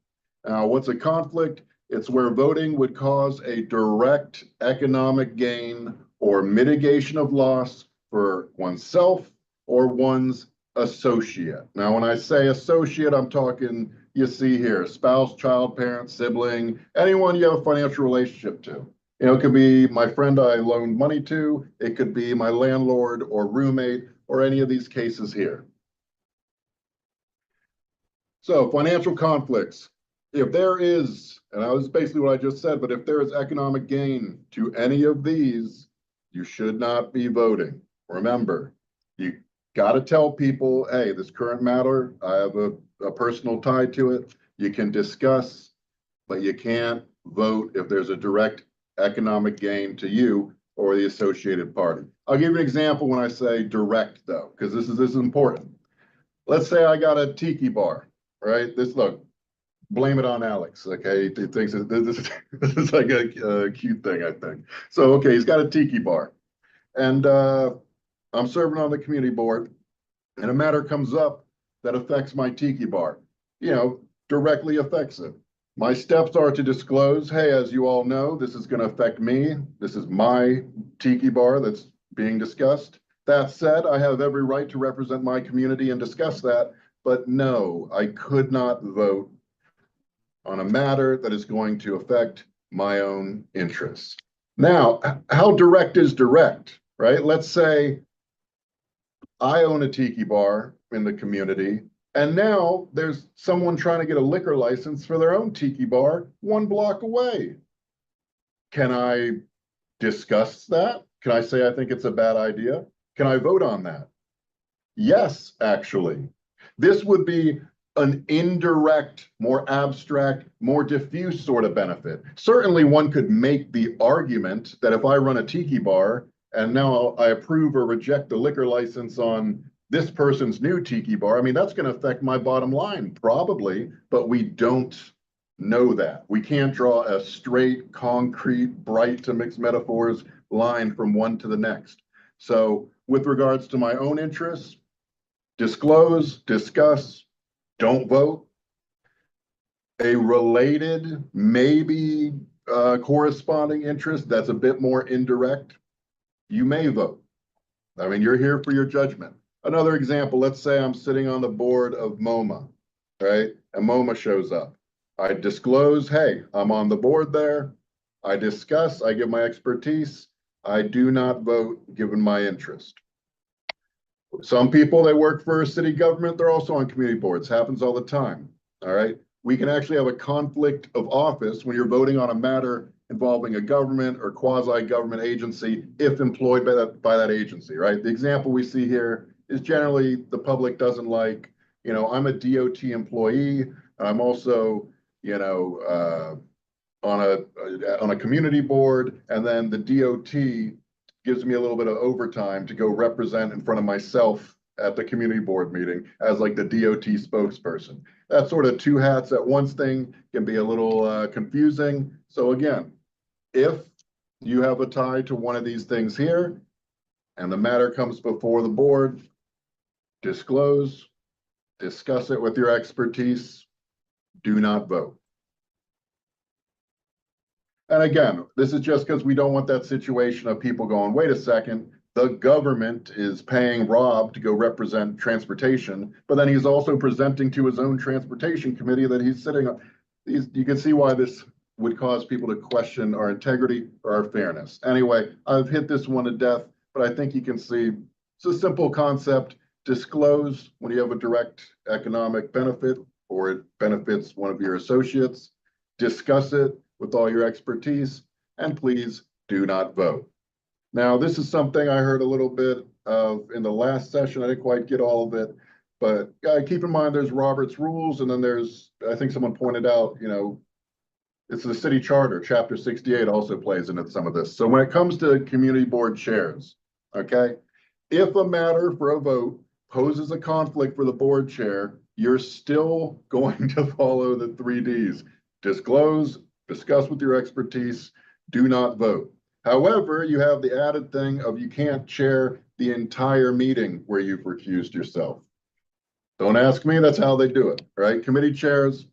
Now, what's a conflict? It's where voting would cause a direct economic gain or mitigation of loss for oneself or one's associate. Now, when I say associate, I'm talking, you see here, spouse, child, parent, sibling, anyone you have a financial relationship to. You know, it could be my friend I loaned money to, it could be my landlord or roommate, or any of these cases here. So financial conflicts. If there is, and that was basically what I just said, but if there is economic gain to any of these, you should not be voting. Remember, you got to tell people, hey, this current matter, I have a personal tie to it. You can discuss, but you can't vote if there's a direct economic gain to you or the associated party. I'll give you an example when I say direct, though, because this is important. Let's say I got a tiki bar, right? Look, blame it on Alex, okay? He thinks this is like a cute thing, I think. So, okay, he's got a tiki bar, and I'm serving on the community board, and a matter comes up that affects my tiki bar, you know, directly affects it. My steps are to disclose, hey, as you all know, this is going to affect me. This is my tiki bar that's being discussed. That said, I have every right to represent my community and discuss that. But no, I could not vote on a matter that is going to affect my own interests. Now, how direct is direct, right? Let's say I own a tiki bar in the community, and now there's someone trying to get a liquor license for their own tiki bar 1 block away. Can I discuss that? Can I say I think it's a bad idea? Can I vote on that? Yes, actually. This would be an indirect, more abstract, more diffuse sort of benefit. Certainly one could make the argument that if I run a tiki bar and now I approve or reject the liquor license on this person's new tiki bar, I mean, that's going to affect my bottom line, probably, but we don't know that. We can't draw a straight, concrete, bright, to mix metaphors, line from one to the next. So with regards to my own interests, disclose, discuss, don't vote. A related, maybe corresponding interest that's a bit more indirect, you may vote. I mean, you're here for your judgment. Another example, let's say I'm sitting on the board of MoMA, right? And MoMA shows up. I disclose, hey, I'm on the board there. I discuss, I give my expertise. I do not vote given my interest. Some people, they work for city government, they're also on community boards, happens all the time, all right? We can actually have a conflict of office when you're voting on a matter involving a government or quasi-government agency if employed by that agency, right? The example we see here is generally the public doesn't like, I'm a DOT employee, I'm also, on a community board, and then the DOT gives me a little bit of overtime to go represent in front of myself at the community board meeting as like the DOT spokesperson. That sort of two hats at once thing can be a little confusing. So again, if you have a tie to one of these things here and the matter comes before the board, disclose, discuss it with your expertise, do not vote. And again, this is just because we don't want that situation of people going, wait a second, the government is paying Rob to go represent transportation, but then he's also presenting to his own transportation committee that he's sitting on. You can see why this would cause people to question our integrity or our fairness. Anyway, I've hit this one to death, but I think you can see it's a simple concept. Disclose when you have a direct economic benefit or it benefits one of your associates. Discuss it with all your expertise, and please do not vote. Now, this is something I heard a little bit of in the last session. I didn't quite get all of it, but keep in mind there's Robert's rules, and then there's, I think someone pointed out, it's the city charter, chapter 68 also plays into some of this. So when it comes to community board chairs, okay, if a matter for a vote poses a conflict for the board chair, you're still going to follow the 3 Ds. Disclose, discuss with your expertise, do not vote. However, you have the added thing of you can't chair the entire meeting where you've recused yourself. Don't ask me, that's how they do it, right? Committee chairs,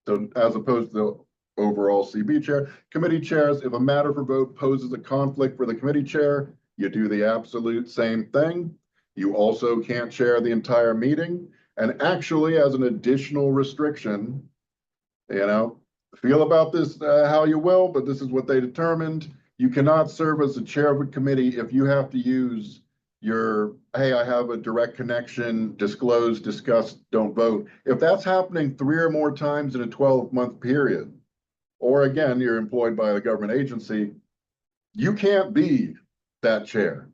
so as opposed to the overall CB chair, committee chairs, if a matter for vote poses a conflict for the committee chair, you do the absolute same thing. You also can't chair the entire meeting. And actually, as an additional restriction, feel about this how you will, but this is what they determined. You cannot serve as the chair of a committee if you have to use your, hey, I have a direct connection, disclose, discuss, don't vote. If that's happening 3 or more times in a 12-month period, or again, you're employed by a government agency, you can't be that chair.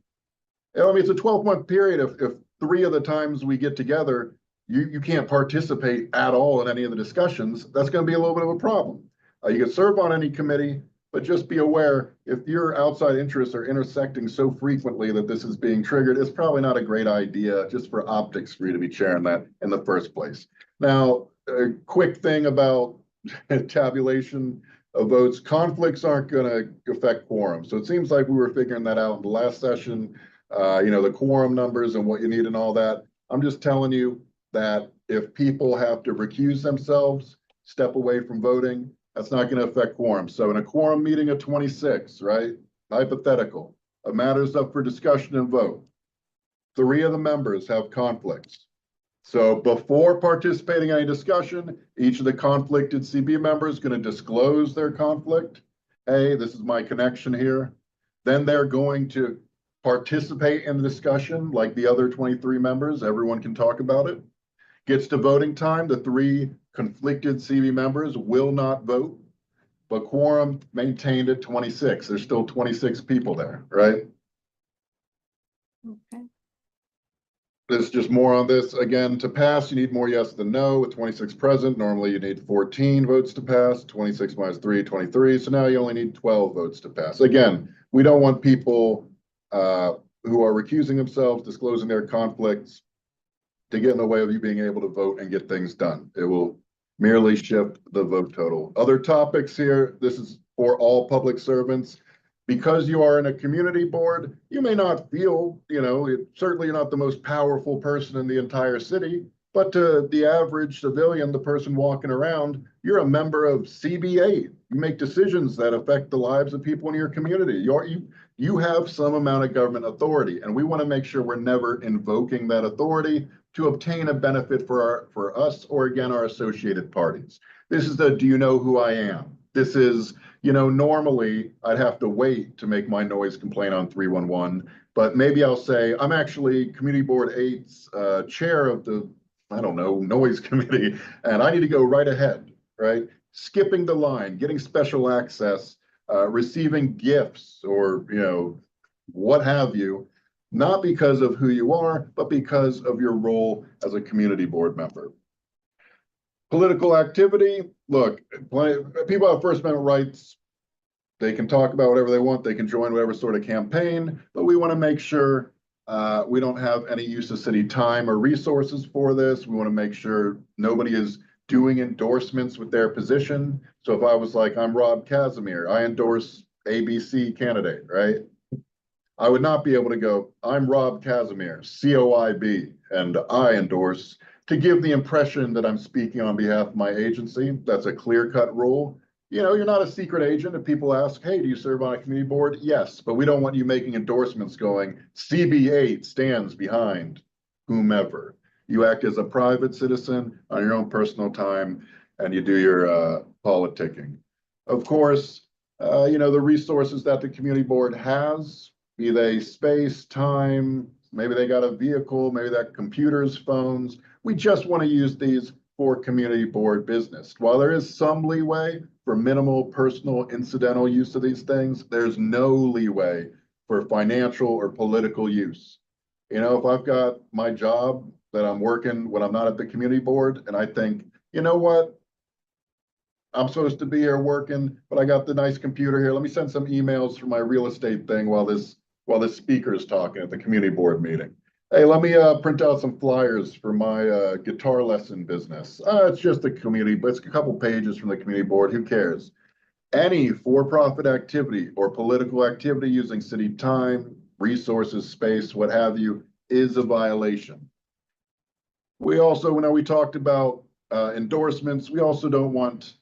I mean, it's a 12-month period. If 3 of the times we get together, you can't participate at all in any of the discussions, that's going to be a little bit of a problem. You can serve on any committee, but just be aware if your outside interests are intersecting so frequently that this is being triggered, it's probably not a great idea just for optics for you to be chairing that in the first place. Now, a quick thing about tabulation of votes, conflicts aren't going to affect quorum. So it seems like we were figuring that out in the last session, the quorum numbers and what you need and all that. I'm just telling you that if people have to recuse themselves, step away from voting, that's not going to affect quorum. So in a quorum meeting of 26, right, hypothetical, a matter's up for discussion and vote. 3 of the members have conflicts. So before participating in any discussion, each of the conflicted CB members is going to disclose their conflict. Hey, this is my connection here. Then they're going to participate in the discussion like the other 23 members. Everyone can talk about it. Gets to voting time, the 3 conflicted CB members will not vote, but quorum maintained at 26. There's still 26 people there, right? Okay. There's just more on this. Again, to pass, you need more yes than no. With 26 present, normally you need 14 votes to pass. 26 minus 3, 23. So now you only need 12 votes to pass. Again, we don't want people who are recusing themselves, disclosing their conflicts, to get in the way of you being able to vote and get things done. It will merely shift the vote total. Other topics here, this is for all public servants. Because you are in a community board, you may not feel, certainly you're not the most powerful person in the entire city, but to the average civilian, the person walking around, you're a member of CB8. You make decisions that affect the lives of people in your community. You have some amount of government authority, and we want to make sure we're never invoking that authority to obtain a benefit for us or, again, our associated parties. This is the do you know who I am? This is, normally I'd have to wait to make my noise complaint on 311, but maybe I'll say, I'm actually Community Board 8's chair of the, I don't know, noise committee, and I need to go right ahead, right? Skipping the line, getting special access, receiving gifts or, what have you, not because of who you are, but because of your role as a community board member. Political activity, look, people have First Amendment rights. They can talk about whatever they want. They can join whatever sort of campaign, but we want to make sure we don't have any use of city time or resources for this. We want to make sure nobody is doing endorsements with their position. So if I was like, I'm Rob Casimir, I endorse ABC candidate, right? I would not be able to go, I'm Rob Casimir, COIB, and I endorse, to give the impression that I'm speaking on behalf of my agency. That's a clear-cut rule. You're not a secret agent. If people ask, hey, do you serve on a community board? Yes, but we don't want you making endorsements going, CB8 stands behind whomever. You act as a private citizen on your own personal time, and you do your politicking. Of course, the resources that the community board has, be they space, time, maybe they got a vehicle, maybe that computers, phones. We just want to use these for community board business. While there is some leeway for minimal personal incidental use of these things, there's no leeway for financial or political use. If I've got my job that I'm working when I'm not at the community board, and I think, you know what, I'm supposed to be here working, but I got the nice computer here. Let me send some emails for my real estate thing while this speaker is talking at the community board meeting. Hey, let me print out some flyers for my guitar lesson business. It's just a community, but it's a couple pages from the community board. Who cares? Any for-profit activity or political activity using city time, resources, space, what have you, is a violation. We also, we talked about endorsements. We also don't want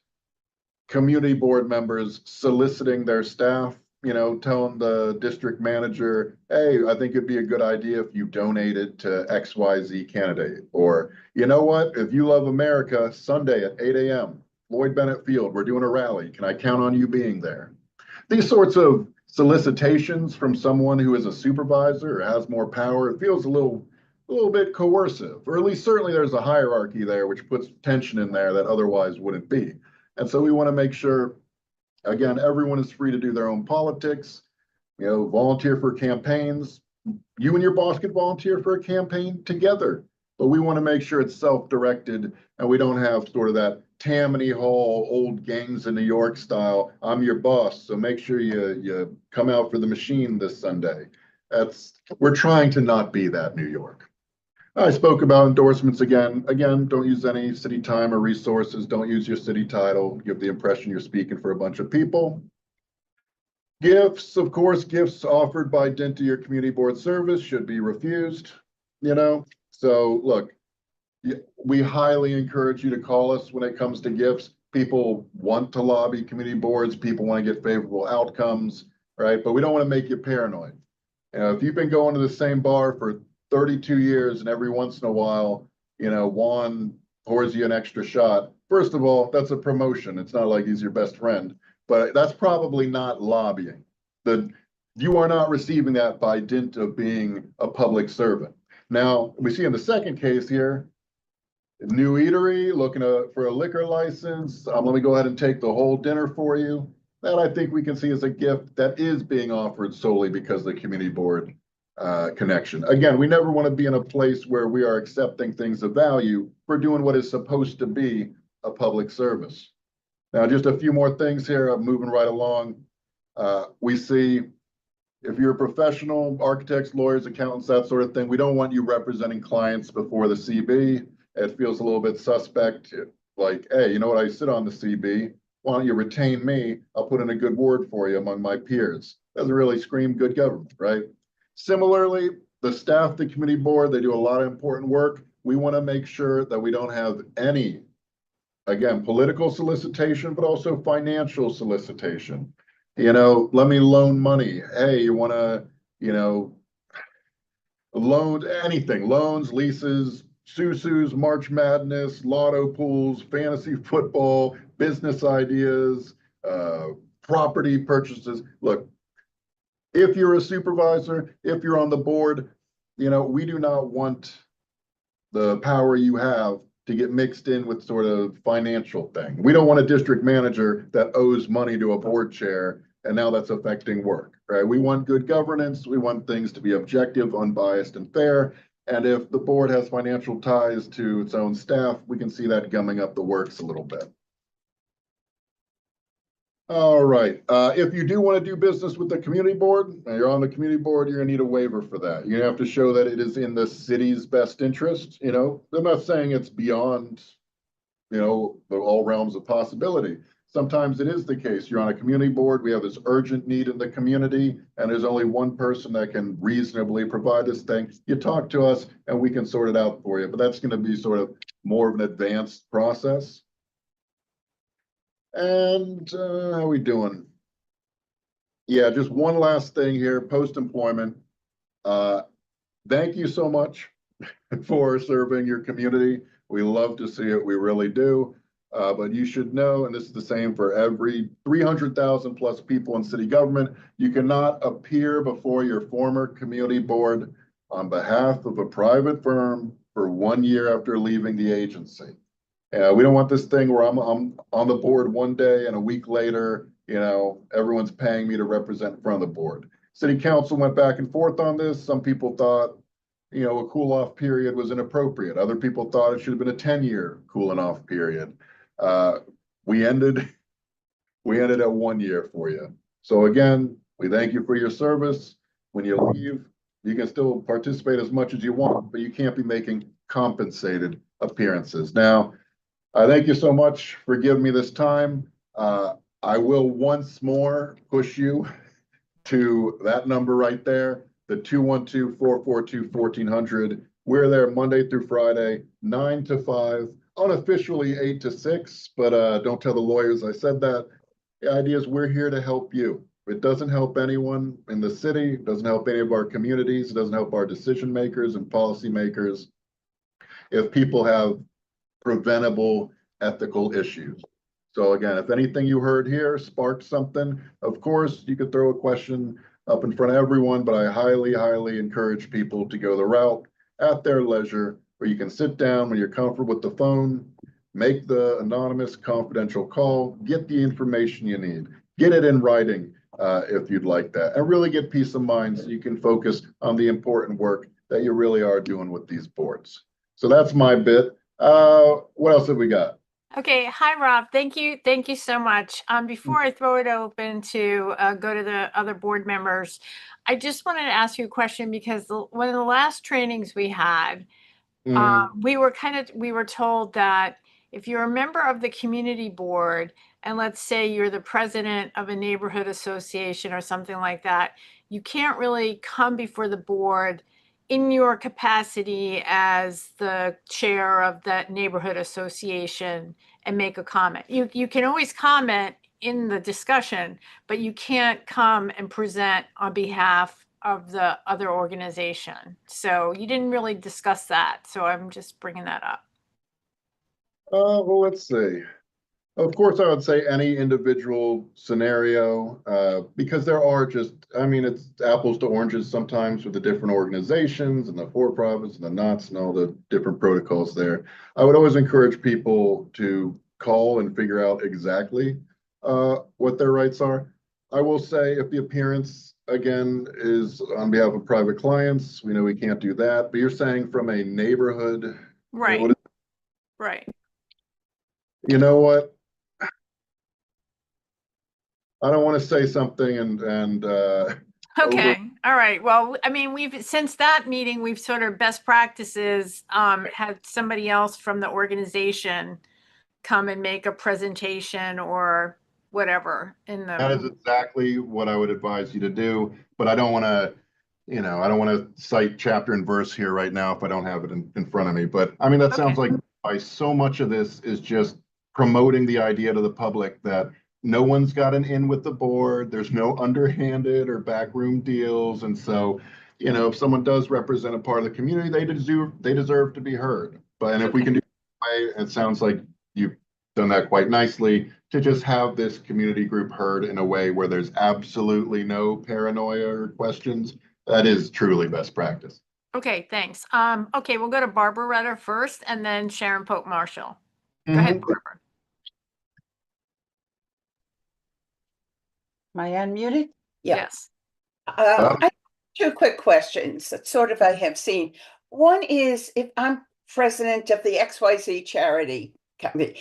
community board members soliciting their staff, telling the district manager, hey, I think it'd be a good idea if you donated to XYZ candidate. Or, you know what, if you love America, Sunday at 8 a.m., Lloyd Bennett Field, we're doing a rally. Can I count on you being there? These sorts of solicitations from someone who is a supervisor or has more power, it feels a little bit coercive, or at least certainly there's a hierarchy there, which puts tension in there that otherwise wouldn't be. And so we want to make sure, again, everyone is free to do their own politics, volunteer for campaigns. You and your boss could volunteer for a campaign together, but we want to make sure it's self-directed and we don't have sort of that Tammany Hall, old gangs in New York style. I'm your boss, so make sure you come out for the machine this Sunday. We're trying to not be that New York. I spoke about endorsements again. Again, don't use any city time or resources. Don't use your city title. Give the impression you're speaking for a bunch of people. Gifts, of course, gifts offered by dint of your community board service should be refused, So look, we highly encourage you to call us when it comes to gifts. People want to lobby community boards. People want to get favorable outcomes, right? But we don't want to make you paranoid. If you've been going to the same bar for 32 years and every once in a while, Juan pours you an extra shot. First of all, that's a promotion. It's not like he's your best friend, but that's probably not lobbying. You are not receiving that by dint of being a public servant. Now, we see in the second case here, new eatery, looking for a liquor license. Let me go ahead and take the whole dinner for you. That I think we can see as a gift that is being offered solely because of the community board connection. Again, we never want to be in a place where we are accepting things of value for doing what is supposed to be a public service. Now, just a few more things here. I'm moving right along. We see if you're a professional, architects, lawyers, accountants, that sort of thing, we don't want you representing clients before the CB. It feels a little bit suspect. Like, hey, you know what? I sit on the CB. Why don't you retain me? I'll put in a good word for you among my peers. Doesn't really scream good government, right? Similarly, the staff, the committee board, they do a lot of important work. We want to make sure that we don't have any, again, political solicitation, but also financial solicitation. Let me loan money. Hey, you want to, loan anything, loans, leases, Susus, March Madness, lotto pools, fantasy football, business ideas, property purchases. Look, if you're a supervisor, if you're on the board, we do not want the power you have to get mixed in with sort of financial thing. We don't want a district manager that owes money to a board chair and now that's affecting work, right? We want good governance. We want things to be objective, unbiased, and fair. And if the board has financial ties to its own staff, we can see that gumming up the works a little bit. All right. If you do want to do business with the community board, and you're on the community board, you're going to need a waiver for that. You're going to have to show that it is in the city's best interest. I'm not saying it's beyond, all realms of possibility. Sometimes it is the case. You're on a community board. We have this urgent need in the community, and there's only one person that can reasonably provide this thing. You talk to us, and we can sort it out for you. But that's going to be sort of more of an advanced process. And how are we doing? Yeah, just one last thing here, post-employment. Thank you so much for serving your community. We love to see it, we really do. But you should know, and this is the same for every 300,000 plus people in city government, you cannot appear before your former community board on behalf of a private firm for 1 year after leaving the agency. We don't want this thing where I'm on the board one day and a week later, everyone's paying me to represent in front of the board. City council went back and forth on this. Some people thought, a cool off period was inappropriate. Other people thought it should have been a 10-year cooling off period. We ended at 1 year for you. So again, we thank you for your service. When you leave, you can still participate as much as you want, but you can't be making compensated appearances. Now, I thank you so much for giving me this time. I will once more push you to that number right there, the 212-442-1400. We're there Monday through Friday, 9 to 5, unofficially 8 to 6, but don't tell the lawyers I said that. The idea is we're here to help you. It doesn't help anyone in the city. It doesn't help any of our communities. It doesn't help our decision makers and policy makers if people have preventable ethical issues. So again, if anything you heard here sparked something, of course, you could throw a question up in front of everyone, but I highly, highly encourage people to go the route at their leisure where you can sit down when you're comfortable with the phone, make the anonymous confidential call, get the information you need, get it in writing if you'd like that, and really get peace of mind so you can focus on the important work that you really are doing with these boards. So that's my bit. What else have we got? Okay. Hi, Rob. Thank you. Thank you so much. Before I throw it open to go to the other board members, I just wanted to ask you a question because one of the last trainings we had, we were told that if you're a member of the community board, and let's say you're the president of a neighborhood association or something like that, you can't really come before the board in your capacity as the chair of that neighborhood association and make a comment. You can always comment in the discussion, but you can't come and present on behalf of the other organization. So you didn't really discuss that. So I'm just bringing that up. Well, let's see. Of course, I would say any individual scenario, because there are it's apples to oranges sometimes with the different organizations and the for-profits and the nots and all the different protocols there. I would always encourage people to call and figure out exactly what their rights are. I will say if the appearance, again, is on behalf of private clients, we know we can't do that, but you're saying from a neighborhood. Right. Right. You know what? I don't want to say something and okay. All right. Well, I mean, since that meeting, we've sort of best practices, had somebody else from the organization come and make a presentation or whatever in the. That is exactly what I would advise you to do, but I don't want to, I don't want to cite chapter and verse here right now if I don't have it in front of me. But I mean, that sounds like so much of this is just promoting the idea to the public that no one's got an in with the board. There's no underhanded or backroom deals. And so, if someone does represent a part of the community, they deserve to be heard. But if we can do it, it sounds like you've done that quite nicely. to just have this community group heard in a way where there's absolutely no paranoia or questions. That is truly best practice. Okay, thanks. Okay, we'll go to Barbara Rutter first and then Sharon Pope Marshall. Go Mm-hmm. ahead, Barbara. Am I unmuted? Yeah. Yes. I have two quick questions that sort of I have seen. One is if I'm president of the XYZ charity company,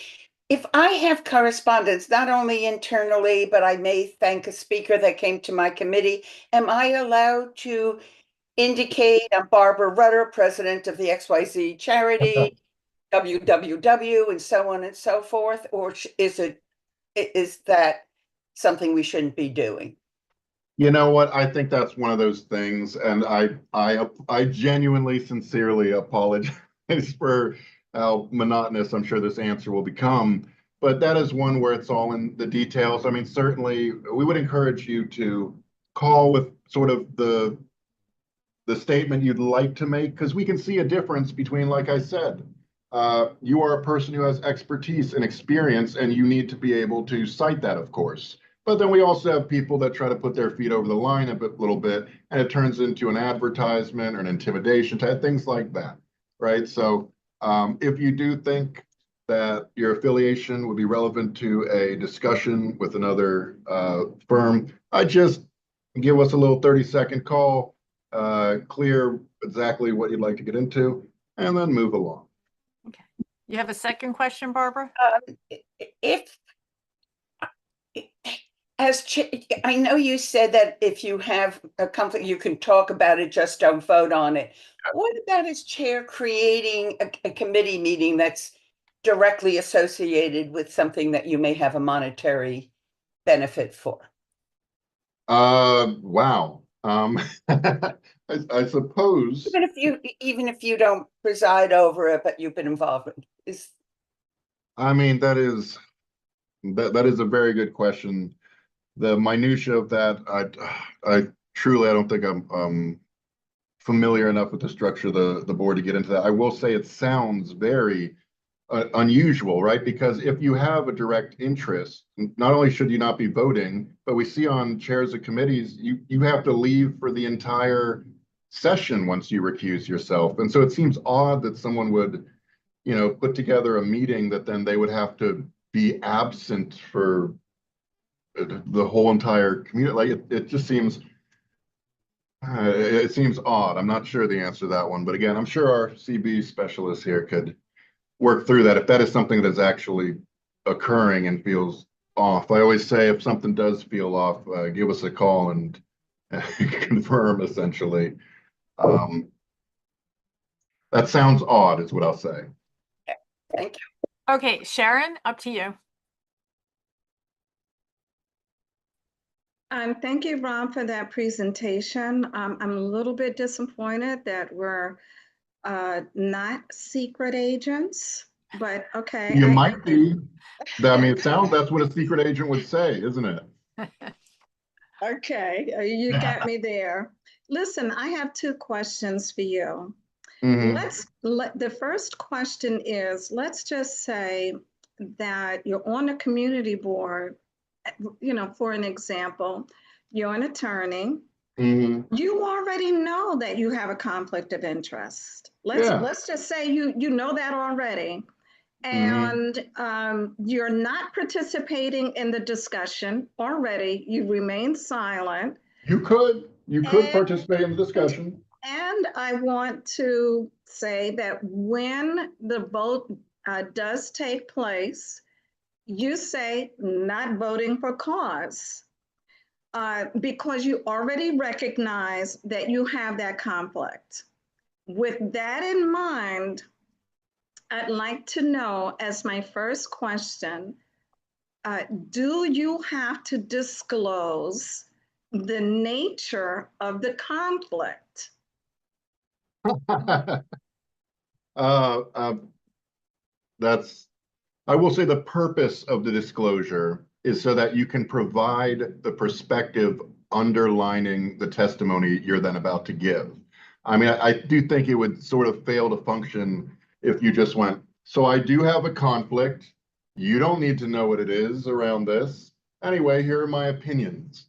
if I have correspondence, not only internally, but I may thank a speaker that came to my committee, am I allowed to indicate I'm Barbara Rutter, president of the XYZ charity, www, and so on and so forth? Or is that something we shouldn't be doing? You know what? I think that's one of those things, and I genuinely, sincerely apologize for how monotonous I'm sure this answer will become. But that is one where it's all in the details. I mean, certainly we would encourage you to call with sort of the statement you'd like to make, because we can see a difference between, like I said, you are a person who has expertise and experience, and you need to be able to cite that, of course. But then we also have people that try to put their feet over the line little bit, and it turns into an advertisement or an intimidation type, things like that, right? So if you do think that your affiliation would be relevant to a discussion with another firm, I just give us a little 30-second call, clear exactly what you'd like to get into, and then move along. Okay. You have a second question, Barbara? I know you said that if you have a conflict, you can talk about it, just don't vote on it. What about as chair creating a committee meeting that's directly associated with something that you may have a monetary benefit for? Wow. I suppose. Even if you don't preside over it, but you've been involved with. I mean, that is a very good question. The minutia of that, I truly, I don't think I'm familiar enough with the structure of the board to get into that. I will say it sounds very unusual, right? Because if you have a direct interest, not only should you not be voting, but we see on chairs of committees, you have to leave for the entire session once you recuse yourself. And so it seems odd that someone would, put together a meeting that then they would have to be absent for the whole entire community. Like it just seems, it seems odd. I'm not sure the answer to that one, but again, I'm sure our CB specialist here could work through that if that is something that's actually occurring and feels off. I always say if something does feel off, give us a call and confirm, essentially. That sounds odd is what I'll say. Thank you. Okay, Sharon, up to you. Thank you, Ron, for that presentation. I'm a little bit disappointed that we're not secret agents, but okay. You might be. I mean, it sounds that's what a secret agent would say, isn't it? Okay, you got me there. Listen, I have two questions for you. The first question is, let's just say that you're on a community board, for an example, you're an attorney. You already know that you have a conflict of interest. Let's just say you know that already. And you're not participating in the discussion already. You remain silent. You could participate in the discussion. And I want to say that when the vote does take place, you say not voting for cause because you already recognize that you have that conflict. With that in mind, I'd like to know, as my first question, do you have to disclose the nature of the conflict? I will say the purpose of the disclosure is so that you can provide the perspective underlining the testimony you're then about to give. I mean, I do think it would sort of fail to function if you just went, so I do have a conflict, You don't need to know what it is around this. Anyway, here are my opinions.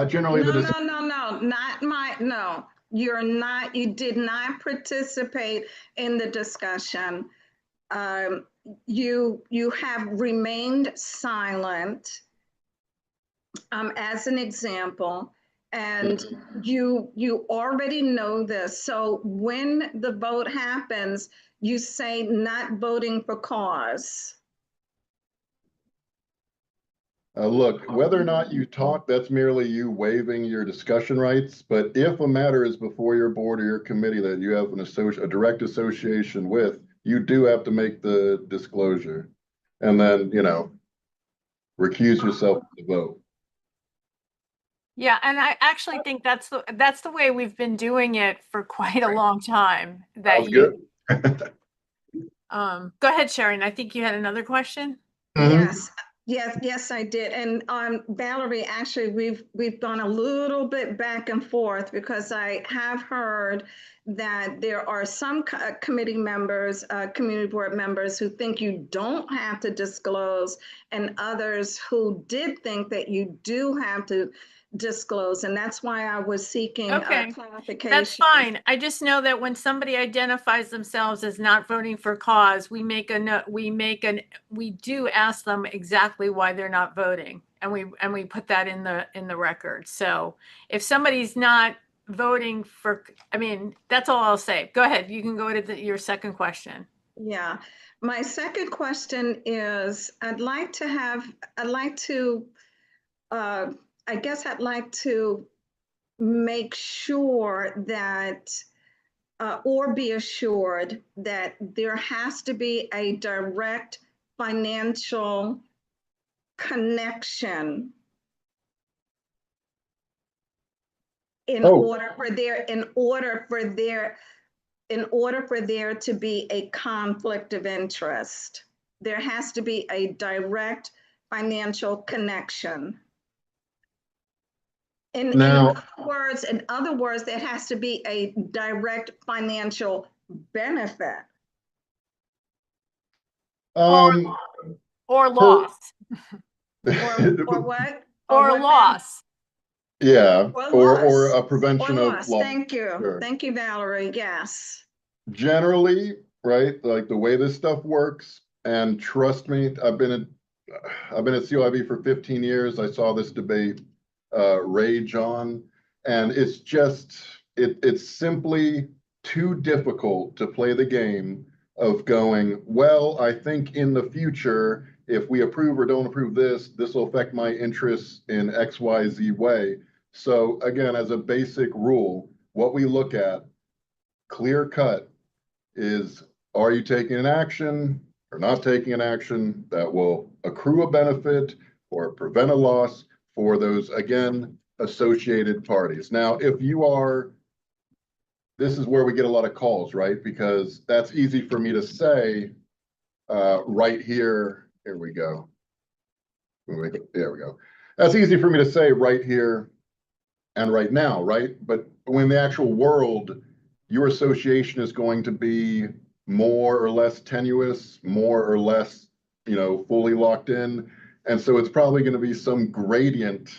Generally, No, not my, no. You're not, you did not participate in the discussion. You have remained silent, as an example, and you already know this. So when the vote happens, you say not voting for cause. Look, whether or not you talk, that's merely you waiving your discussion rights. But if a matter is before your board or your committee that you have a direct association with, you do have to make the disclosure. And then, recuse yourself from the vote. Yeah, and I actually think that's the way we've been doing it for quite a long time. That Sounds you good. go ahead, Sharon. I think you had another question. Yes, I did. And Valerie, actually, we've gone a little bit back and forth because I have heard that there are some committee members, community board members who think you don't have to disclose, and others who did think that you do have to disclose. And that's why I was seeking clarification. That's fine. I just know that when somebody identifies themselves as not voting for cause, we do ask them exactly why they're not voting, and we put that in the record. So if somebody's not voting for, I mean, that's all I'll say. Go ahead. You can go to your second question. Yeah. My second question is, I'd like to make sure that, or be assured that there has to be a direct financial connection in order for there to be a conflict of interest. There has to be a direct financial connection. In other words, there has to be a direct financial benefit. Or loss. Or what? Or loss. Yeah, or a prevention of loss. Thank you. Sure. Thank you, Valerie. Yes. Generally, right, like the way this stuff works, and trust me, I've been at COIB for 15 years. I saw this debate rage on, and it's simply too difficult to play the game of going, well, I think in the future, if we approve or don't approve this will affect my interests in XYZ way. So again, as a basic rule, what we look at, clear cut, is, are you taking an action or not taking an action that will accrue a benefit or prevent a loss for those, again, associated parties. Now, if you are, this is where we get a lot of calls, right? Because that's easy for me to say right here. Here we go. There we go. That's easy for me to say right here and right now, right? But when the actual world, your association is going to be more or less tenuous, more or less, fully locked in. And so it's probably going to be some gradient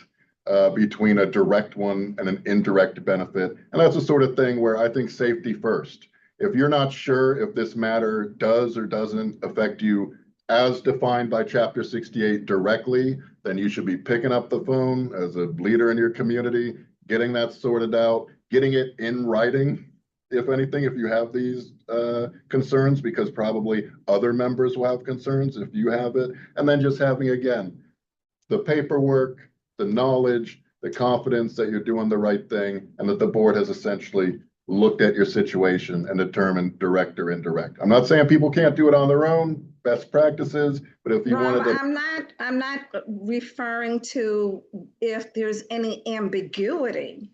between a direct one and an indirect benefit. And that's the sort of thing where I think safety first. If you're not sure if this matter does or doesn't affect you as defined by Chapter 68 directly, then you should be picking up the phone as a leader in your community, getting that sorted out, getting it in writing, if anything, if you have these concerns, because probably other members will have concerns if you have it. And then just having, again, the paperwork, the knowledge, the confidence that you're doing the right thing, and that the board has essentially looked at your situation and determined direct or indirect. I'm not saying people can't do it on their own, best practices, but if you wanted to. I'm not referring to if there's any ambiguity.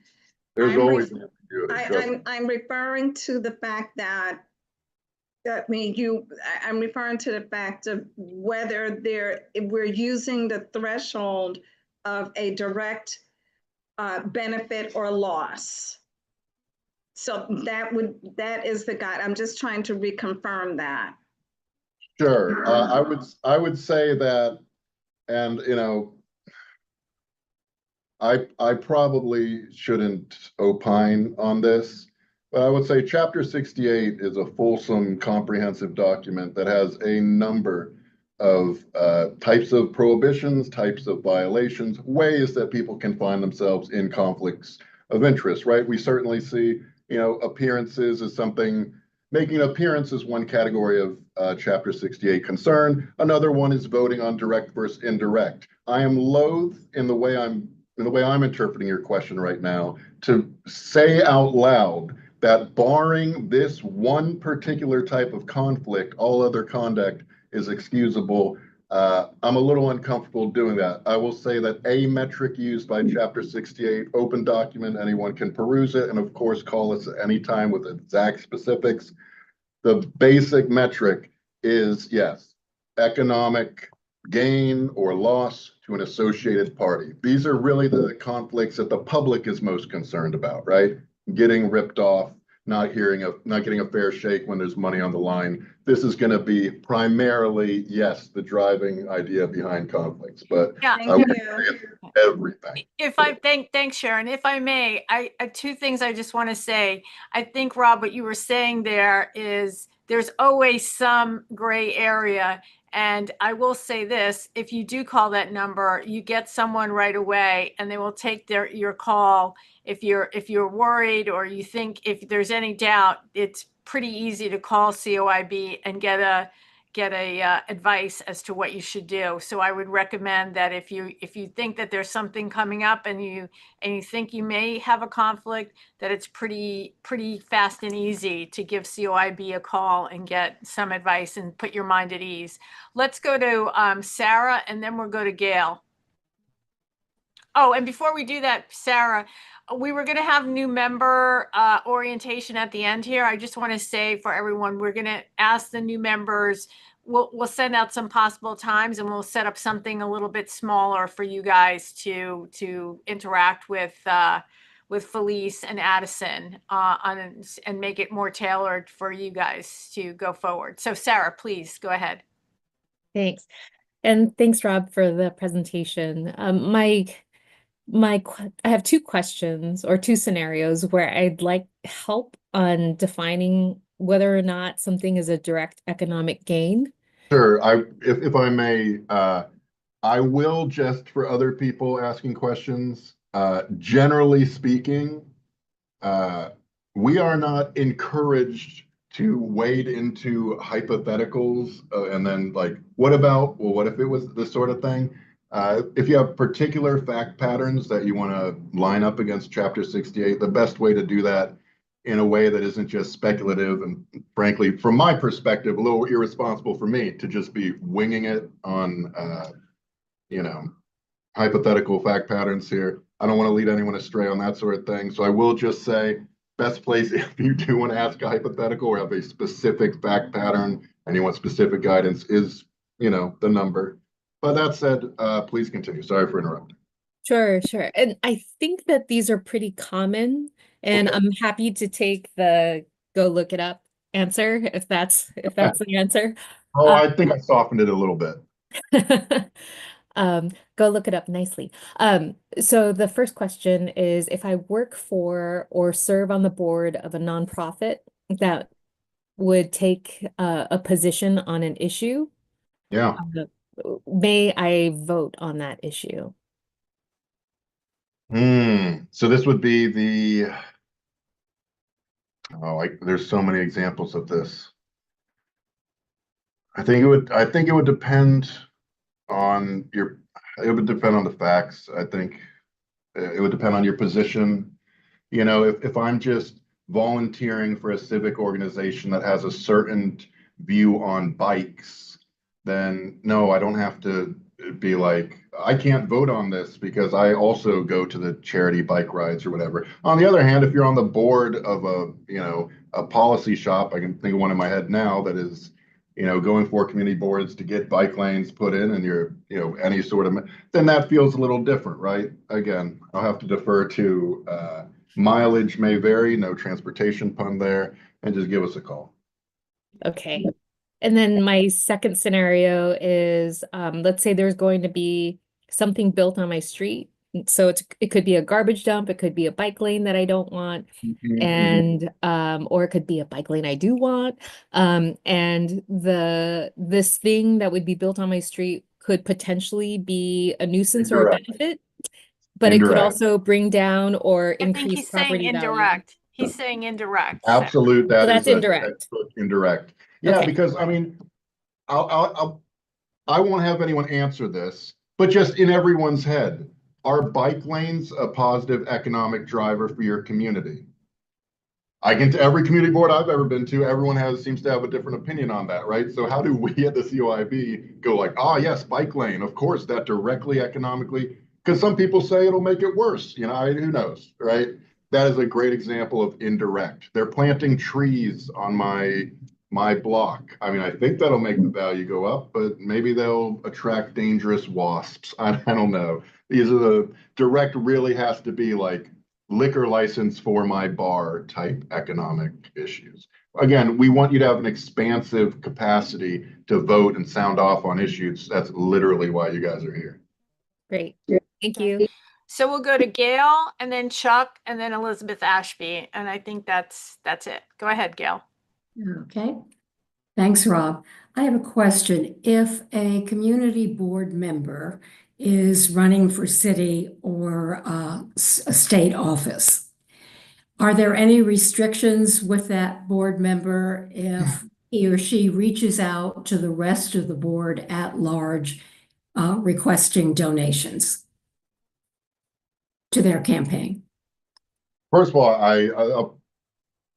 There's always ambiguity. I'm referring to the fact that, I'm referring to the fact of whether we're using the threshold of a direct benefit or loss. So that is the guide. I'm just trying to reconfirm that. Sure. I would say that, and I probably shouldn't opine on this, but I would say Chapter 68 is a fulsome, comprehensive document that has a number of types of prohibitions, types of violations, ways that people can find themselves in conflicts of interest, right? We certainly see, appearances as something. Making an appearance is one category of Chapter 68 concern. Another one is voting on direct versus indirect. I am loath in the way I'm interpreting your question right now, to say out loud that barring this one particular type of conflict, all other conduct is excusable. I'm a little uncomfortable doing that. I will say that a metric used by Chapter 68, open document, anyone can peruse it, and of course call us at any time with exact specifics. The basic metric is, yes, economic gain or loss to an associated party. These are really the conflicts that the public is most concerned about, right? Getting ripped off, not getting a fair shake when there's money on the line. This is going to be primarily, yes, the driving idea behind conflicts, but Yeah. I would say everything. Thanks, Sharon. If I may, I two things I just want to say. I think, Rob, what you were saying there is there's always some gray area. And I will say this, if you do call that number, you get someone right away and they will take your call. If you're worried or you think if there's any doubt, it's pretty easy to call COIB and get a advice as to what you should do. So I would recommend that if you think that there's something coming up and you think you may have a conflict, that it's pretty fast and easy to give COIB a call and get some advice and put your mind at ease. Let's go to Sarah, and then we'll go to Gail. Oh, and before we do that, Sarah, we were going to have new member orientation at the end here. I just want to say for everyone, we're going to ask the new members. We'll send out some possible times, and we'll set up something a little bit smaller for you guys to interact with Felice and Addison and make it more tailored for you guys to go forward. So Sarah, please go ahead. Thanks. And thanks, Rob, for the presentation. I have two questions or two scenarios where I'd like help on defining whether or not something is a direct economic gain. Sure. If I may, I will, just for other people asking questions, generally speaking, we are not encouraged to wade into hypotheticals and then what if it was this sort of thing? If you have particular fact patterns that you want to line up against Chapter 68, the best way to do that in a way that isn't just speculative and, frankly, from my perspective, a little irresponsible for me to just be winging it on, hypothetical fact patterns here. I don't want to lead anyone astray on that sort of thing. So I will just say, best place if you do want to ask a hypothetical or have a specific fact pattern and you want specific guidance is, the number. But that said, please continue. Sorry for interrupting. Sure. And I think that these are pretty common, and I'm happy to take the go look it up answer if that's the answer. Oh, I think I softened it a little bit. Go look it up nicely. So the first question is, if I work for or serve on the board of a nonprofit that would take a position on an issue, yeah, may I vote on that issue? So this would be there's so many examples of this. I think it would depend on the facts. I think it would depend on your position. If I'm just volunteering for a civic organization that has a certain view on bikes, then no, I don't have to be like, I can't vote on this because I also go to the charity bike rides or whatever. On the other hand, if you're on the board of a policy shop, I can think of one in my head now that is, going for community boards to get bike lanes put in and you're, any sort of, then that feels a little different, right? Again, I'll have to defer to mileage may vary, no transportation pun there, and just give us a call. Okay. And then my second scenario is, let's say there's going to be something built on my street. So it could be a garbage dump, it could be a bike lane that I don't want, and or it could be a bike lane I do want. And this thing that would be built on my street could potentially be a nuisance or a Indirect. benefit, but it could Indirect. also bring down or I think increase he's saying property value. indirect. He's saying indirect. Absolute. So That that's is a indirect. textbook indirect. Yeah, Okay. because I mean, I won't have anyone answer this, but just in everyone's head, are bike lanes a positive economic driver for your community? I can, to every community board I've ever been to, everyone seems to have a different opinion on that, right? So how do we at the COIB go like, oh yes, bike lane, of course, that directly economically, because some people say it'll make it worse, you know, who knows, right? That is a great example of indirect. They're planting trees on my block. I mean, I think that'll make the value go up, but maybe they'll attract dangerous wasps. I don't know. These are the direct really has to be like liquor license for my bar type economic issues. Again, we want you to have an expansive capacity to vote and sound off on issues. That's literally why you guys are here. Great. Thank you. So we'll go to Gail and then Chuck and then Elizabeth Ashby. And I think that's it. Go ahead, Gail. Okay. Thanks, Rob. I have a question. If a community board member is running for city or a state office, are there any restrictions with that board member if he or she reaches out to the rest of the board at large requesting donations to their campaign? First of all,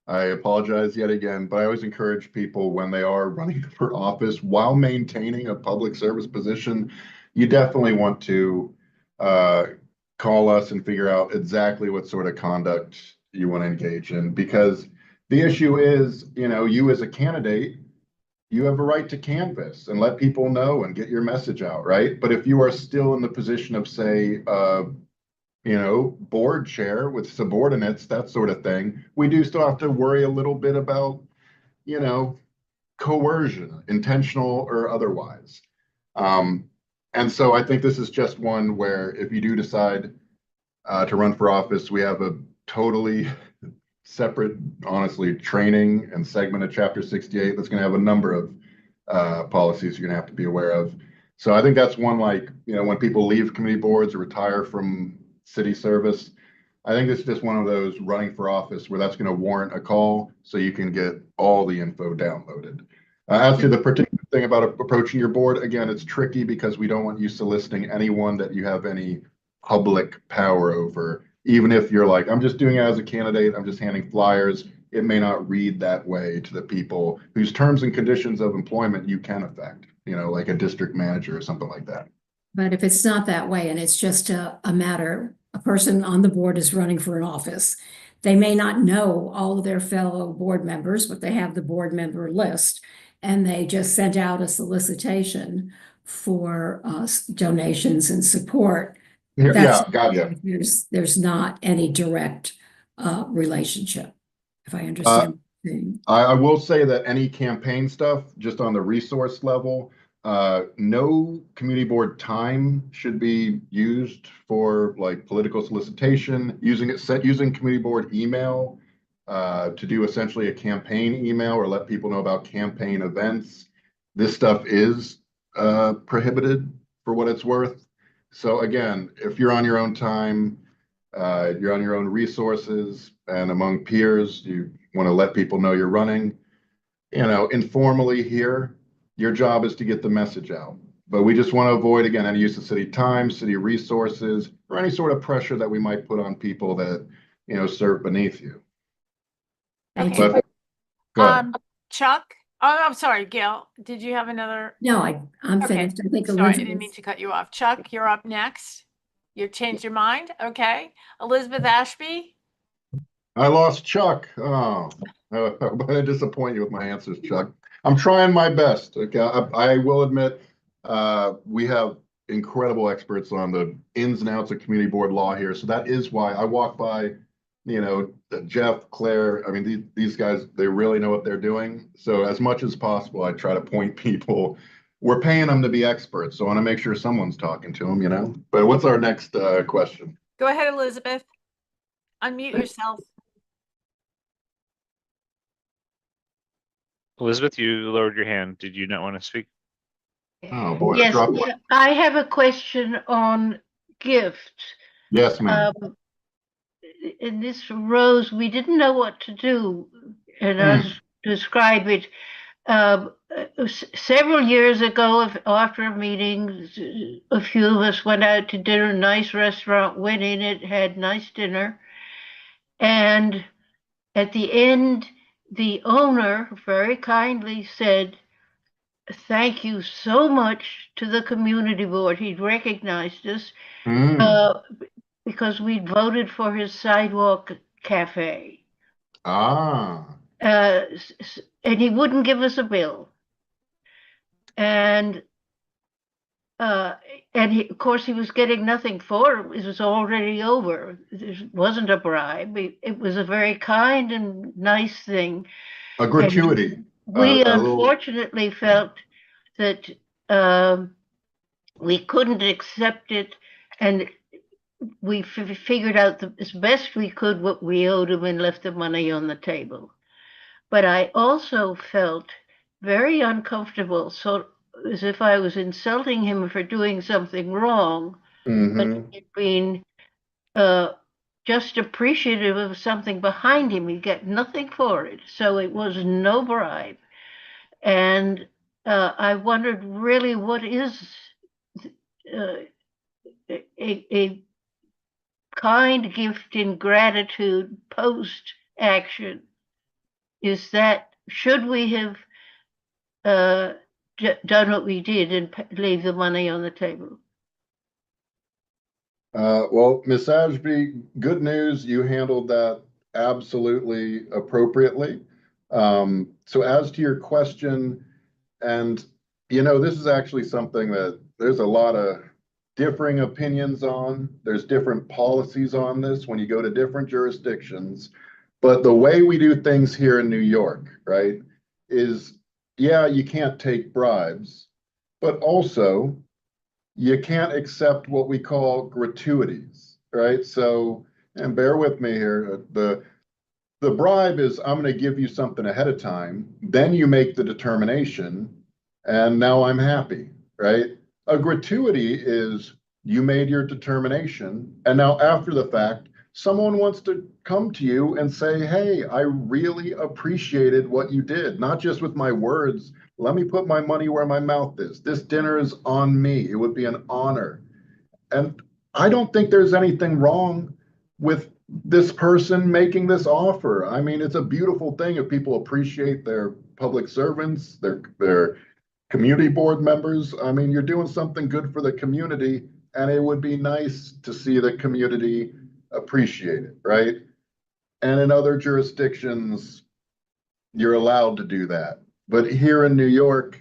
I apologize yet again, but I always encourage people when they are running for office while maintaining a public service position, you definitely want to call us and figure out exactly what sort of conduct you want to engage in. Because the issue is, you know, you as a candidate, you have a right to canvass and let people know and get your message out, right? But if you are still in the position of, say, you know, board chair with subordinates, that sort of thing, we do still have to worry a little bit about, you know, coercion, intentional or otherwise. And so I think this is just one where if you do decide to run for office, we have a totally separate, honestly, training and segment of Chapter 68 that's going to have a number of policies you're going to have to be aware of. So I think that's one, like, you know, when people leave committee boards or retire from city service, I think it's just one of those running for office where that's going to warrant a call so you can get all the info downloaded. As to the particular thing about approaching your board, again, it's tricky because we don't want you soliciting anyone that you have any public power over. Even if you're like, I'm just doing it as a candidate, I'm just handing flyers, it may not read that way to the people whose terms and conditions of employment you can affect, you know, like a district manager or something like that. But if it's not that way and it's just a matter, a person on the board is running for an office, they may not know all of their fellow board members, but they have the board member list, and they just sent out a solicitation for donations and support. Yeah, gotcha. There's not any direct relationship, if I understand. I will say that any campaign stuff, just on the resource level, no community board time should be used for like political solicitation, using community board email to do essentially a campaign email or let people know about campaign events. This stuff is prohibited for what it's worth. So again, if you're on your own time, you're on your own resources and among peers, you want to let people know you're running, you know, informally here, your job is to get the message out. But we just want to avoid, again, any use of city time, city resources, or any sort of pressure that we might put on people that, you know, serve beneath you. Thank But, you. go ahead. Chuck? Oh, I'm sorry, Gail. Did you have another? No, I'm Okay. finished. I think Sorry, I Elizabeth. didn't mean to cut you off. Chuck, you're up next. You've changed your mind? Okay. Elizabeth Ashby? I lost Chuck. Oh, I'm going to disappoint you with my answers, Chuck. I'm trying my best. Okay, I will admit we have incredible experts on the ins and outs of community board law here. So that is why I walk by, you know, Jeff, Claire, I mean, these guys, they really know what they're doing. So as much as possible, I try to point people. We're paying them to be experts, so I want to make sure someone's talking to them, you know? But what's our next question? Go ahead, Elizabeth. Unmute yourself. Elizabeth, you lowered your hand. Did you not want to speak? Oh, boy. Yes, I have a question on gifts. Yes, ma'am. In this rose, we didn't know what to do, and I'll describe it. Several years ago, after a meeting, a few of us went out to dinner, nice restaurant, went in it, had nice dinner. And at the end, the owner very kindly said, "Thank you so much to the community board." He'd recognized us because we'd voted for his sidewalk cafe. And he wouldn't give us a bill. And of course, he was getting nothing for it. It was already over. It wasn't a bribe. It was a very kind and nice thing. A gratuity. And we unfortunately felt that we couldn't accept it, and we figured out as best we could what we owed him and left the money on the table. But I also felt very uncomfortable, so as if I was insulting him for doing something wrong, but being just appreciative of something behind him. He got nothing for it, so it was no bribe. And I wondered really what is a kind gift in gratitude post action. Is that, should we have done what we did and leave the money on the table? Well, Miss Ashby, good news, you handled that absolutely appropriately. So as to your question, and you know, this is actually something that there's a lot of differing opinions on. There's different policies on this when you go to different jurisdictions. But the way we do things here in New York, right, is, yeah, you can't take bribes, but also you can't accept what we call gratuities, right? So, and bear with me here, the bribe is, I'm going to give you something ahead of time, then you make the determination, and now I'm happy, right? A gratuity is you made your determination, and now after the fact, someone wants to come to you and say, hey, I really appreciated what you did, not just with my words. Let me put my money where my mouth is. This dinner is on me. It would be an honor. And I don't think there's anything wrong with this person making this offer. I mean, it's a beautiful thing if people appreciate their public servants, their community board members. I mean, you're doing something good for the community, and it would be nice to see the community appreciate it, right? And in other jurisdictions, you're allowed to do that. But here in New York,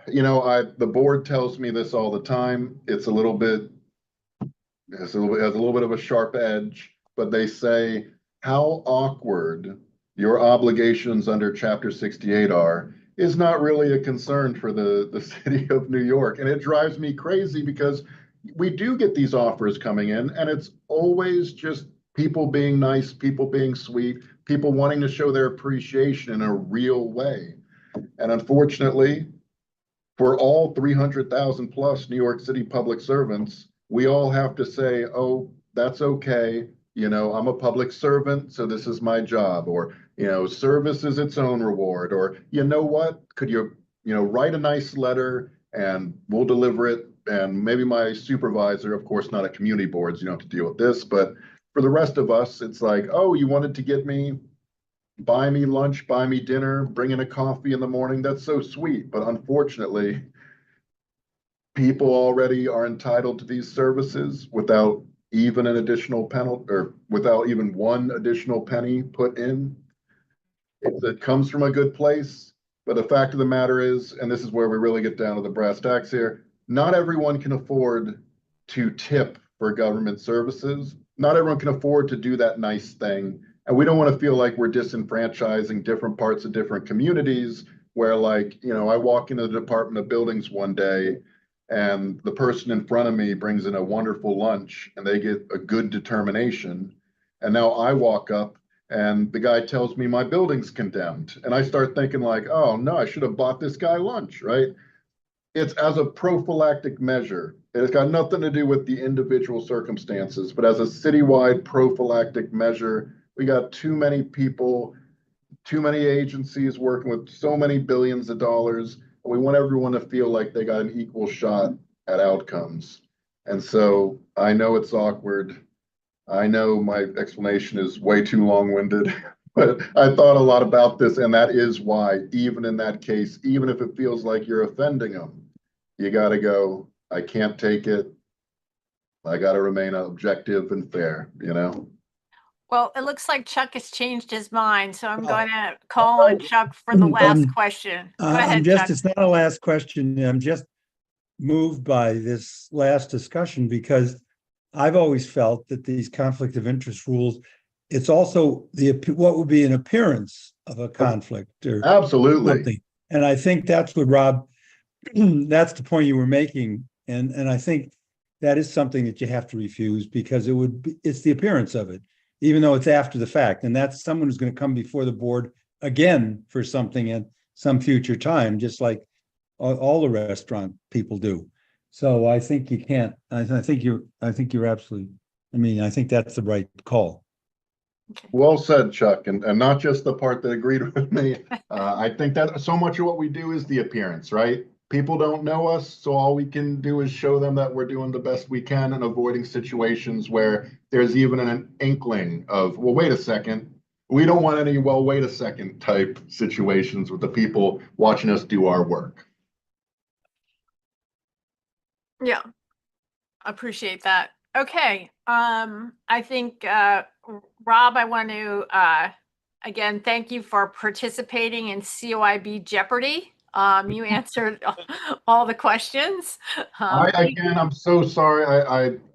you know, the board tells me this all the time. It's a little bit, has a little bit of a sharp edge, but they say how awkward your obligations under Chapter 68 are is not really a concern for the city of New York. And it drives me crazy because we do get these offers coming in, and it's always just people being nice, people being sweet, people wanting to show their appreciation in a real way. And unfortunately, for all 300,000 plus New York City public servants, we all have to say, oh, that's okay. You know, I'm a public servant, so this is my job. Or, you know, service is its own reward. Or, you know what, could you know, write a nice letter and we'll deliver it. And maybe my supervisor, of course, not a community board, so you don't have to deal with this. But for the rest of us, it's like, oh, you wanted to get me, buy me lunch, buy me dinner, bring in a coffee in the morning. That's so sweet. But unfortunately, people already are entitled to these services without even an additional penalty, or without even one additional penny put in. It comes from a good place. But the fact of the matter is, and this is where we really get down to the brass tacks here, not everyone can afford to tip for government services. not everyone can afford to do that nice thing. And we don't want to feel like we're disenfranchising different parts of different communities where, like, you know, I walk into the Department of Buildings one day and the person in front of me brings in a wonderful lunch and they get a good determination. And now I walk up and the guy tells me my building's condemned. And I start thinking like, oh no, I should have bought this guy lunch, right? It's as a prophylactic measure. It's got nothing to do with the individual circumstances, but as a citywide prophylactic measure, we got too many people, too many agencies working with so many billions of dollars. And we want everyone to feel like they got an equal shot at outcomes. And so I know it's awkward. I know my explanation is way too long-winded, but I thought a lot about this, and that is why, even in that case, even if it feels like you're offending them, you got to go, I can't take it. I got to remain objective and fair, you know? Well, it looks like Chuck has changed his mind, so I'm going to call on Chuck for the last question. Go ahead, Chuck. It's not a last question. I'm just moved by this last discussion because I've always felt that these conflict of interest rules, it's also what would be an appearance of a conflict or absolutely something. And I think that's what Rob, that's the point you were making. And I think that is something that you have to refuse because it's the appearance of it, even though it's after the fact. And that's someone who's going to come before the board again for something at some future time, just like all the restaurant people do. So I think you can't, I think you're absolutely, I think that's the right call. Well said, Chuck, and not just the part that agreed with me. I think that so much of what we do is the appearance, right? People don't know us, so all we can do is show them that we're doing the best we can and avoiding situations where there's even an inkling of, well, wait a second. We don't want any, well, wait a second type situations with the people watching us do our work. Yeah, appreciate that. Okay, I think, Rob, I want to, again, thank you for participating in COIB Jeopardy. You answered all the questions. I'm so sorry.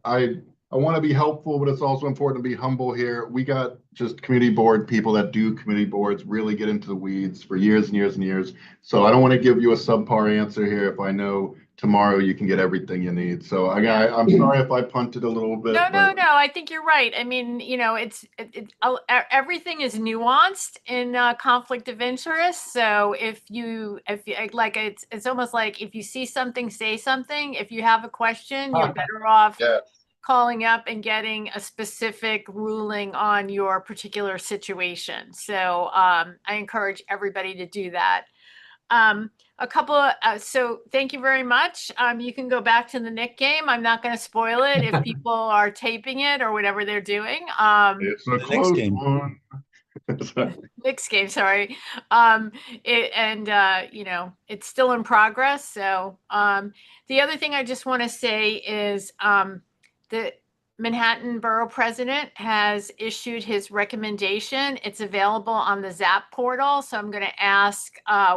I want to be helpful, but it's also important to be humble here. We got just community board people that do community boards really get into the weeds for years and years and years. So I don't want to give you a subpar answer here if I know tomorrow you can get everything you need. So I'm sorry if I punted a little bit. No. I think you're right. I mean, you know, everything is nuanced in conflict of interest. So if you like, it's almost like if you see something, say something. If you have a question, you're better off calling up and getting a specific ruling on your particular situation. So I encourage everybody to do that. So thank you very much. You can go back to the Nick game. I'm not going to spoil it if people are taping it or whatever they're doing. It's a close one. Nick's game, sorry. You know, it's still in progress. So the other thing I just want to say is the Manhattan Borough President has issued his recommendation. It's available on the ZAP portal. So I'm going to ask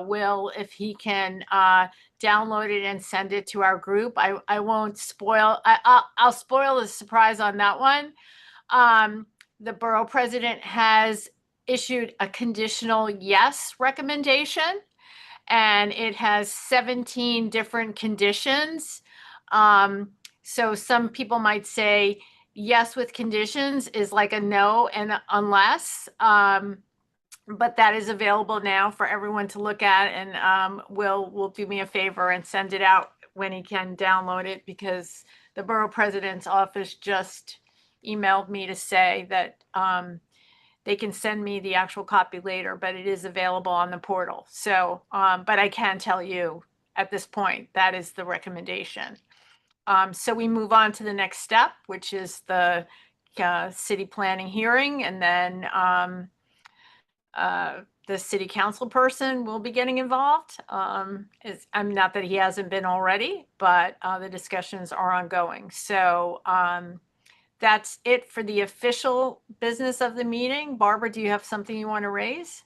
Will if he can download it and send it to our group. I won't spoil. I'll spoil the surprise on that one. The Borough President has issued a conditional yes recommendation, and it has 17 different conditions. So some people might say yes with conditions is like a no and unless, but that is available now for everyone to look at, and will do me a favor and send it out when he can download it, because the Borough President's office just emailed me to say that they can send me the actual copy later, but it is available on the portal. So, but I can tell you at this point, that is the recommendation. So we move on to the next step, which is the city planning hearing, and then the city council person will be getting involved. I'm not that he hasn't been already, but the discussions are ongoing. So that's it for the official business of the meeting. Barbara, do you have something you want to raise?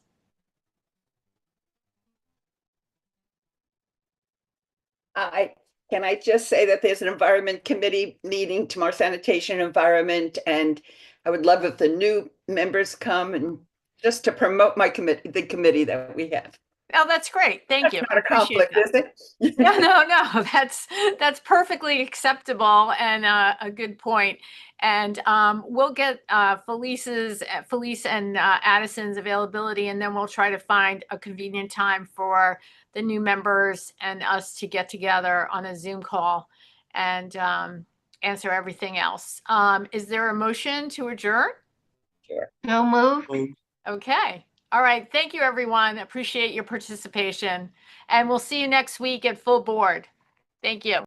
Can I just say that there's an environment committee meeting tomorrow, sanitation environment, and I would love if the new members come and just to promote my committee, the committee that we have. Oh, that's great. Thank you. Not a conflict, is it? No, no, that's perfectly acceptable and a good point. And we'll get Felice and Addison's availability, and then we'll try to find a convenient time for the new members and us to get together on a Zoom call and answer everything else. Is there a motion to adjourn? Sure. No move. Okay. All right. Thank you, everyone. Appreciate your participation. And we'll see you next week at full board. Thank you.